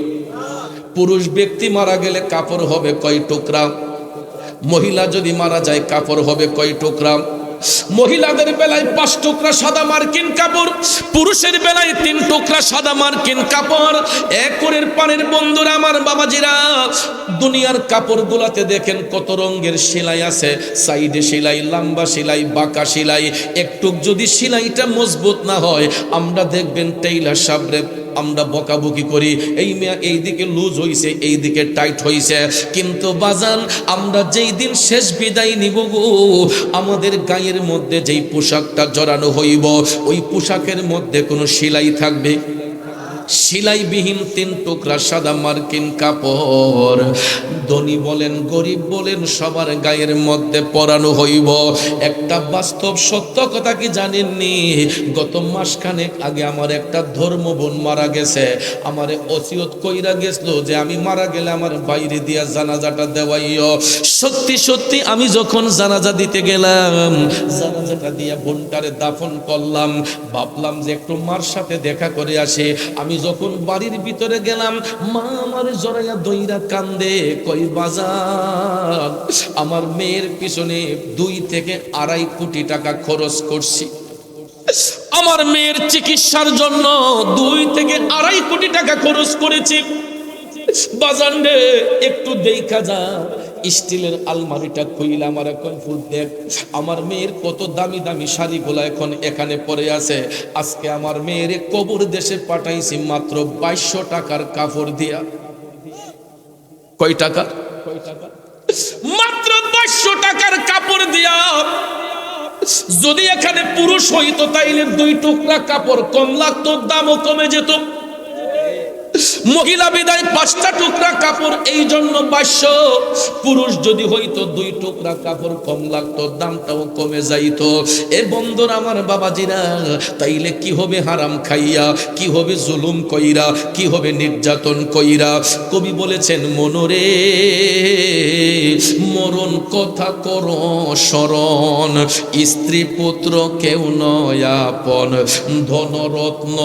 পুরুষ ব্যক্তি মারা গেলে কাপড় হবে কয় টুকরা? মহিলা যদি মারা যায় কাপড় হবে কয় টুকরা? মহিলাদের বেলায় 5 টুকরা সাদা মার্কিন কাপড়, পুরুষের বেলায় 3 টুকরা সাদা মার্কিন কাপড়। একরের পানের বন্ধুরা আমার, বাবাজিরা, দুনিয়ার কাপড়গুলাতে দেখেন কত রঙের সেলাই আছে, সাইডে সেলাই, লম্বা সেলাই, বাঁকা সেলাই। একটু যদি সেলাইটা মজবুত না হয়, আমরা দেখবেন টেইলার সাহেবরে আমরা বকাবকি করি, এই মেয়া এই দিকে লুজ হইছে, এই দিকে টাইট হইছে। কিন্তু বাজান, আমরা যেই দিন শেষ বিদায় নিব গো, আমাদের গায়ের মধ্যে যেই পোশাকটা জড়ানো হইব, ওই পোশাকের মধ্যে কোনো সেলাই থাকবে? সেলাইবিহীন 3 টুকরা সাদা মার্কিন কাপড়, ধনী বলেন গরিব বলেন সবার গায়ের মধ্যে পরানো হইব। একটা বাস্তব সত্য কথা কি জানেননি? গত মাসখানেক আগে আমার একটা ধর্মবোন মারা গেছে। আমারে ওসিয়ত কইরা গেছিল যে আমি মারা গেলে আমার বাইরে দিয়া জানাজাটা দেওয়াইও। সত্যি সত্যি আমি যখন জানাজা দিতে গেলাম, জানাজাটা দিয়া বোনটারে দাফন করলাম, ভাবলাম যে একটু মার সাথে দেখা করে আসে। আমি যখন বাড়ির ভিতরে গেলাম, মা আমার জড়াইয়া দইরা কান্দে, কই বাজার, আমার মেয়ের পিছনে 2 থেকে 2.5 কোটি টাকা খরচ করছি। আমার মেয়ের চিকিৎসার জন্য 2 থেকে 2.5 কোটি টাকা খরচ করেছি। বাজান রে, একটু দেখা যা, স্টিলের আলমারিটা খুইলা আমার এখন ফুল দেখ, আমার মেয়ের কত দামি দামি শাড়িগুলা এখন এখানে পড়ে আছে। আজকে আমার মেয়ের কবর দেশে পাঠাইছি মাত্র 2200 টাকার কাপড় দিয়া। কয় টাকা? মাত্র 2200 টাকার কাপড় দিয়া। যদি এখানে পুরুষ হইতো তাইলে 2 টুকরা কাপড় কম লাগতো, দামও কমে যেত। মহিলা বিদায় 5টা টুকরা কাপড়, এই জন্য 2200। পুরুষ যদি হইতো 2 টুকরা কাপড় কম লাগতো, দামটাও কমে যাইতো। এ বন্ধুরা আমার বাবাজিরা, তাইলে কি হবে হারাম খাইয়া, কি হবে জুলুম কইরা, কি হবে নির্যাতন কইরা। কবি বলেছেন মনরে মরণ কথা করো স্মরণ, স্ত্রী পুত্র কেউ নয় আপন, ধনরত্ন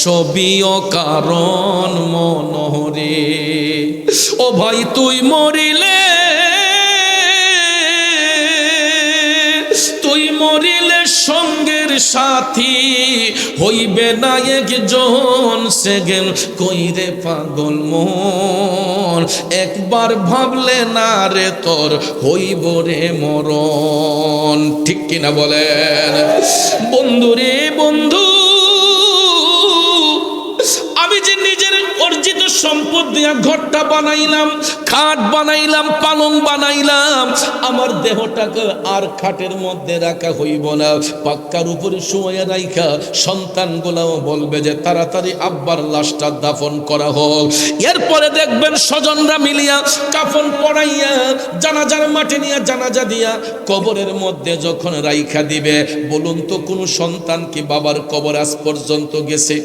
সবই অকারণ মনরে। ও ভাই তুই মরিলে, তুই মরিলে সঙ্গের সাথী হইবে না একজন, সেগেন কইরে পাগল মন, একবার ভাবলে না রে তোর হইব রে মরণ। ঠিক কিনা বলেন বন্ধু রে বন্ধু? আমি যে নিজের অর্জিত সম্পদ দিয়া ঘরটা বানাইলাম, খাট বানাইলাম, পালং বানাইলাম, আমার দেহটাকে আর খাটের মধ্যে রাখা হইব না, পাক্কার উপরে শুয়ে রাইখা সন্তানগুলাও বলবে যে তাড়াতাড়ি আব্বার লাশটা দাফন করা হোক। এরপরে দেখবেন স্বজনরা মিলিয়া কাফন পরাইয়া জানাজার মাটি নিয়ে জানাজা দিয়া কবরের মধ্যে যখন রাইখা দিবে, বলুন তো কোনো সন্তান কি বাবার কবর আজ পর্যন্ত গেছে?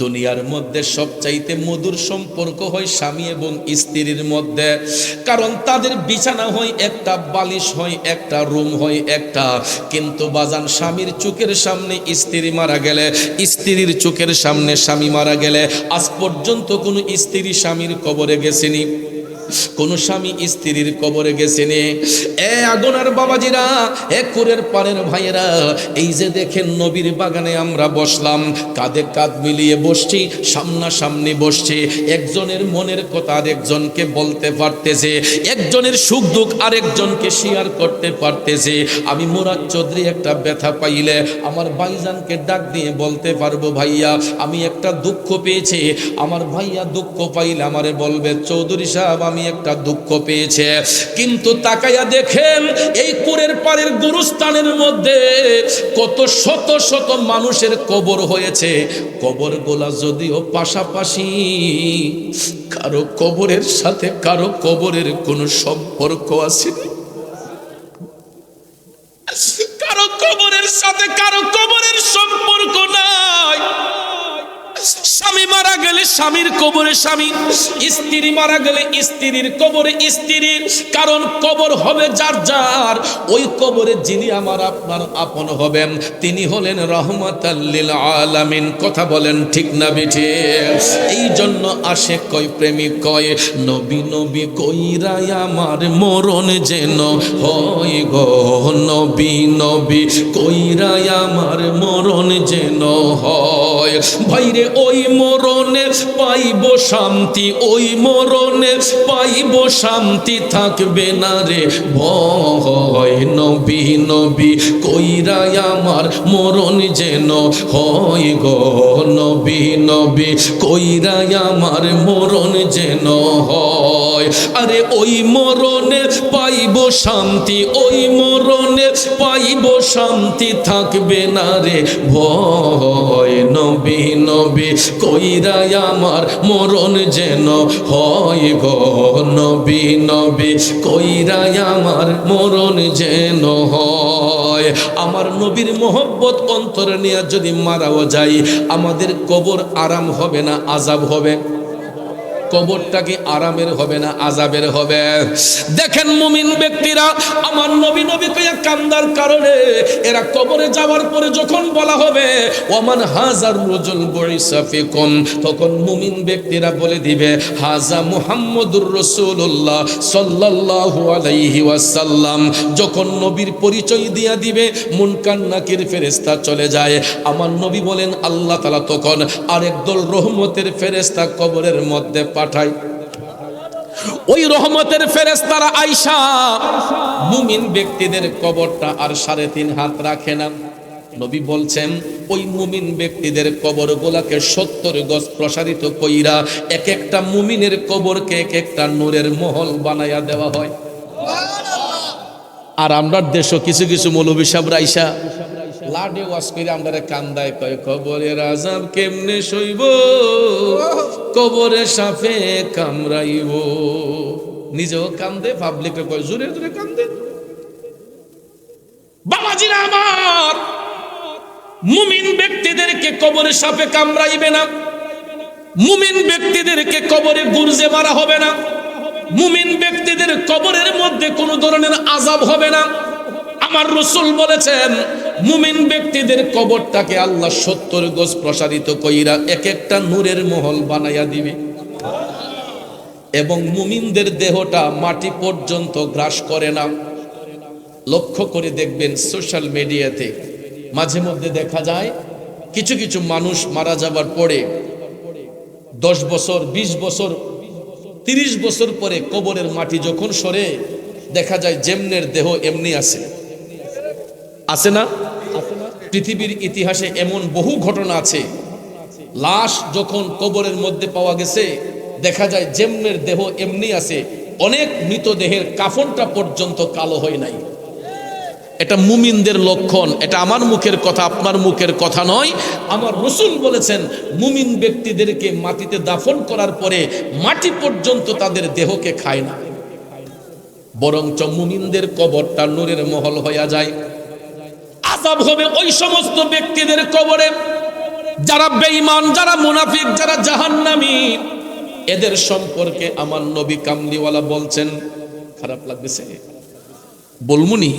দুনিয়ার মধ্যে সবচাইতে মধুর সম্পর্ক হয় স্বামী এবং স্ত্রীর মধ্যে, কারণ তাদের বিছানা হয় একটা, বালিশ হয় একটা, রুম হয় একটা। কিন্তু বাজান স্বামীর চোখের সামনে স্ত্রী মারা গেলে, স্ত্রীর চোখের সামনে স্বামী মারা গেলে, আজ পর্যন্ত কোনো স্ত্রী স্বামীর কবরে গেছেনি? কোন স্বামী স্ত্রীর কবরে গেছেনি? এ আগুনার বাবাজিরা, এ কুরের পারের ভাইয়েরা, এই যে দেখেন নবীর বাগানে আমরা বসলাম, কাঁধে কাঁধ মিলিয়ে বসছি, সামনাসামনি বসছি, একজনের মনের কথা আরেকজনকে বলতে পারতেছে, একজনের সুখ দুঃখ আরেকজনকে শেয়ার করতে পারতেছে। আমি মুরাদ চৌধুরী একটা ব্যথা পাইলে আমার ভাইজানকে ডাক দিয়ে বলতে পারবো, ভাইয়া আমি একটা দুঃখ পেয়েছি। আমার ভাইয়া দুঃখ পাইলে আমারে বলবে, চৌধুরী সাহেব আমি একটা দুঃখ পেয়েছে। কিন্তু তাকাইয়া দেখেন এই কুরের পাড়ের গুরুস্থানের মধ্যে কত শত শত মানুষের কবর হয়েছে। কবরগুলা যদিও পাশাপাশি, কারো কবরের সাথে কারো কবরের কোনো সম্পর্ক আছে? কারো কবরের সাথে কারো কবরের সম্পর্ক নাই। স্বামী মারা গেলে স্বামীর কবরে স্বামী, স্ত্রী মারা গেলে স্ত্রীর কবরে স্ত্রী, কারণ কবর হবে যার যার। ওই কবরে যিনি আমার আপনার আপন হবেন তিনি হলেন রহমাতাল লিল আলামিন। কথা বলেন ঠিক না বেঠে? এই জন্য আশেক কয়, প্রেমিক কয়, নবী নবী কইরা আমার মরণ যেন হয় গো, নবী নবী কইরা আমার মরণ যেন হয়। ভাইরে ওই মরণে পাইব শান্তি, ওই মরণে পাইব শান্তি, থাকবে না রে ভয়। নবী নবী কইরা আমার মরণ যেন হয় গো, নবী নবী কইরা আমার মরণ যেন হয়। আরে ওই মরণে পাইব শান্তি, ওই মরণে পাইব শান্তি, থাকবে না রে ভয়। নবী নবী কইরা আমার মরণ যেন হয় গো, নবী নবী কইরা আমার মরণ যেন হয়। আমার নবীর মোহব্বত অন্তরে নিয়ে যদি মারাও যাই, আমাদের কবর আরাম হবে না আযাব হবে? কবরটা কি আরামের হবে না আযাবের হবে? দেখেন মুমিন ব্যক্তিরা আমার নবী নবী কইয়া কান্দার কারণে এরা কবরে যাওয়ার পরে যখন বলা হবে ওমান হাজার রজুল বুইসা ফিকুম, তখন মুমিন ব্যক্তিরা বলে দিবে হাজা মুহাম্মদুর রাসূলুল্লাহ সাল্লাল্লাহু আলাইহি ওয়াসাল্লাম। যখন নবীর পরিচয় দিয়া দিবে মুনকার নাকির ফেরেশতা চলে যায়। আমার নবী বলেন আল্লাহ তাআলা তখন আরেক দল রহমতের ফেরেশতা কবরের মধ্যে পাঠায়। ওই রহমতের ফেরেশতারা আয়েশা মুমিন ব্যক্তিদের কবরটা আর 3.5 হাত রাখে না। নবী বলছেন ওই মুমিন ব্যক্তিদের কবরগুলোকে 70 গজ প্রসারিত কইরা এক একটা মুমিনের কবরকে এক একটা নূরের মহল বানায়া দেওয়া হয়। আর আমরা দেশে কিছু কিছু মৌলভী সাহেব আয়েশা লাডে ওয়াজ করে আমরা কান্দায় কয় কবরের আযাব কেমনে সইব, কবরে সাপে কামড়াইব। নিজেও কান্দে, পাবলিকে কয় জোরে জোরে কান্দে। বাবাজিরা আমার, মুমিন ব্যক্তিদেরকে কবরে সাপে কামড়াইবে না, মুমিন ব্যক্তিদেরকে কবরে গুরজে মারা হবে না, মুমিন ব্যক্তিদের কবরের মধ্যে কোনো ধরনের আযাব হবে না। আমার রাসূল বলেছেন মুমিন ব্যক্তিদের কবরটাকে আল্লাহ 70 গজ প্রসারিত কইরা এক একটা নূরের মহল বানাইয়া দিবে, এবং মুমিনদের দেহটা মাটি পর্যন্ত গ্রাস করে না। লক্ষ্য করে দেখবেন সোশ্যাল মিডিয়াতে মাঝে মধ্যে দেখা যায় কিছু কিছু মানুষ মারা যাবার পরে 10 বছর 20 বছর 30 বছর পরে কবরের মাটি যখন সরে, দেখা যায় যেমনের দেহ এমনি আছে, আছে না? পৃথিবীর ইতিহাসে এমন বহু ঘটনা আছে, লাশ যখন কবরের মধ্যে পাওয়া গেছে দেখা যায় যেমনের দেহ এমনি আছে, অনেক মৃতদেহের কাফনটা পর্যন্ত কালো হয় নাই। এটা মুমিনদের লক্ষণ। এটা আমার মুখের কথা, আপনার মুখের কথা নয়। আমার রাসূল বলেছেন মুমিন ব্যক্তিদেরকে মাটিতে দাফন করার পরে মাটি পর্যন্ত তাদের দেহকে খায় না, বরঞ্চ মুমিনদের কবরটা নূরের মহল হইয়া যায়। আযাব হবে ওই সমস্ত ব্যক্তিদের কবরে যারা বেঈমান, যারা মুনাফিক, যারা জাহান্নামী। এদের সম্পর্কে আমার নবী কামলিওয়ালা বলছেন, খারাপ লাগতেছে বলমুনি,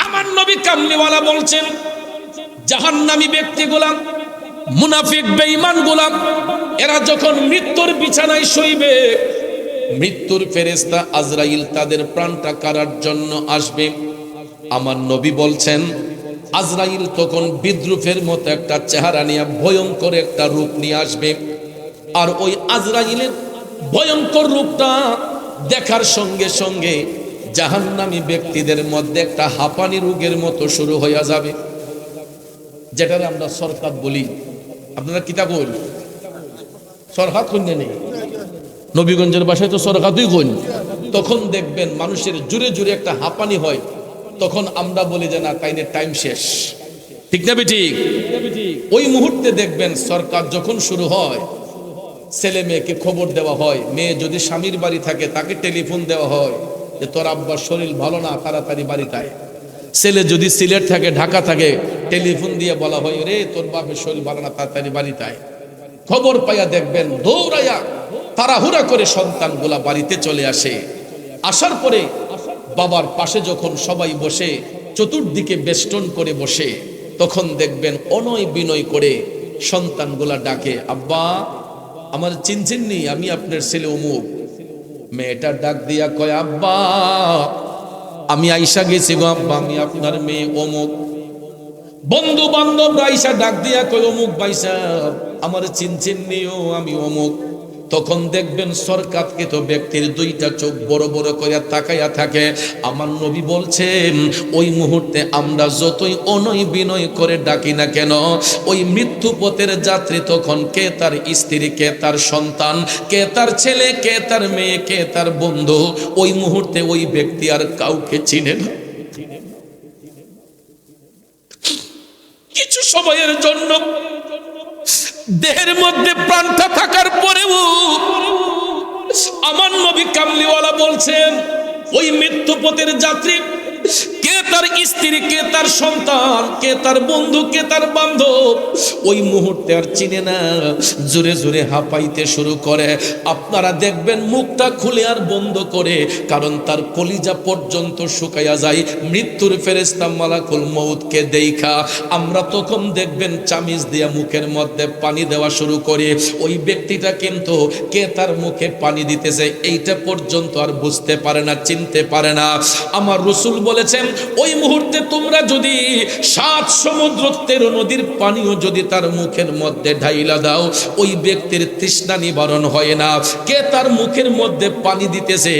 আমার নবী কামলিওয়ালা বলছেন জাহান্নামী ব্যক্তিগুলা, মুনাফিক বেঈমানগুলা, এরা যখন মৃত্যুর বিছানায় শুইবে, মৃত্যুর ফেরেশতা আজরাইল তাদের প্রাণটা কাড়ার জন্য আসবে। আমার নবী বলছেন আজরাইল তখন বিদ্রুপের মতো একটা চেহারা নিয়ে ভয়ঙ্কর একটা রূপ নিয়ে আসবে, আর ওই আজরাইলের ভয়ঙ্কর রূপটা দেখার সঙ্গে সঙ্গে জাহান্নামী ব্যক্তিদের মধ্যে একটা হাঁপানি রোগের মতো শুরু হয়ে যাবে, যেটারে আমরা সরকাত বলি। আপনারা কিতাব বল সরকাত কন্যা নেই, নবীগঞ্জের বাসায় তো সরকাতই কইন। তখন দেখবেন মানুষের জুড়ে জুড়ে একটা হাঁপানি হয়, তখন আমরা বলি যে না তাইনের টাইম শেষ, ঠিক না বেঠিক? ওই মুহূর্তে দেখবেন সরকার যখন শুরু হয়, ছেলে মেয়েকে খবর দেওয়া হয়, মেয়ে যদি স্বামীর বাড়ি থাকে তাকে টেলিফোন দেওয়া হয় যে তোর আব্বার শরীর ভালো না, তাড়াতাড়ি বাড়িতে আয়। ছেলে যদি সিলেট থাকে, ঢাকা থাকে, টেলিফোন দিয়ে বলা হয় রে তোর বাপের শরীর ভালো না, তাড়াতাড়ি বাড়িতে আয়। খবর পাইয়া দেখবেন দৌড়াইয়া তাড়াহুড়া করে সন্তানগুলা বাড়িতে চলে আসে। আসার পরে বাবার পাশে যখন সবাই বসে, চতুর্দিকে বেষ্টন করে বসে, তখন দেখবেন অনয় বিনয় করে সন্তানগুলা ডাকে, আব্বা আমার চিনচিননি, আমি আপনার ছেলে অমুক। মেয়েটা ডাক দিয়া কয়, আব্বা আমি আইসা গেছি গো, আব্বা আমি আপনার মেয়ে অমুক। বন্ধু বান্ধব আইসা ডাক দিয়া কয়, অমুক ভাই সাহেব আমার চিনচিননিও, আমি অমুক। তখন দেখবেন সরকারকে তো ব্যক্তির দুইটা চোখ বড় বড় করে তাকাইয়া থাকে। আমার নবী বলছেন ওই মুহূর্তে আমরা যতই অনয় বিনয় করে ডাকি না কেন, ওই মৃত্যু পথের যাত্রী তখন কে তার স্ত্রী, কে তার সন্তান, কে তার ছেলে, কে তার মেয়ে, কে তার বন্ধু, ওই মুহূর্তে ওই ব্যক্তি আর কাউকে চিনে না। কিছু সময়ের জন্য দেহের মধ্যে প্রাণটা থাকার পরেও আমার নবী কামলিওয়ালা বলছেন ওই মৃত্যুপথের যাত্রী, কে তার স্ত্রী, কে তার সন্তান, কে তার বন্ধু, কে তার বান্ধব, ওই মুহূর্তে আর চিনে না, জোরে জোরে হাঁপাইতে শুরু করে। আপনারা দেখবেন মুখটা খুলে আর বন্ধ করে, কারণ তার কলিজা পর্যন্ত শুকাইয়া যায় মৃত্যুর ফেরেশতা মালাকুল মউতকে দেইখা। আমরা তখন দেখবেন চামিচ দিয়া মুখের মধ্যে পানি দেওয়া শুরু করে। ওই ব্যক্তিটা কিন্তু কে তার মুখে পানি দিতেছে এইটা পর্যন্ত আর বুঝতে পারে না, চিনতে পারে না। আমার রাসূল বলেছেন ওই মুহূর্তে তোমরা যদি 7 সমুদ্র 13 নদীর পানিও যদি তার মুখের মধ্যে ঢাইলা দাও, ওই ব্যক্তির তৃষ্ণা নিবারণ হয় না। কে তার মুখের মধ্যে পানি দিতেছে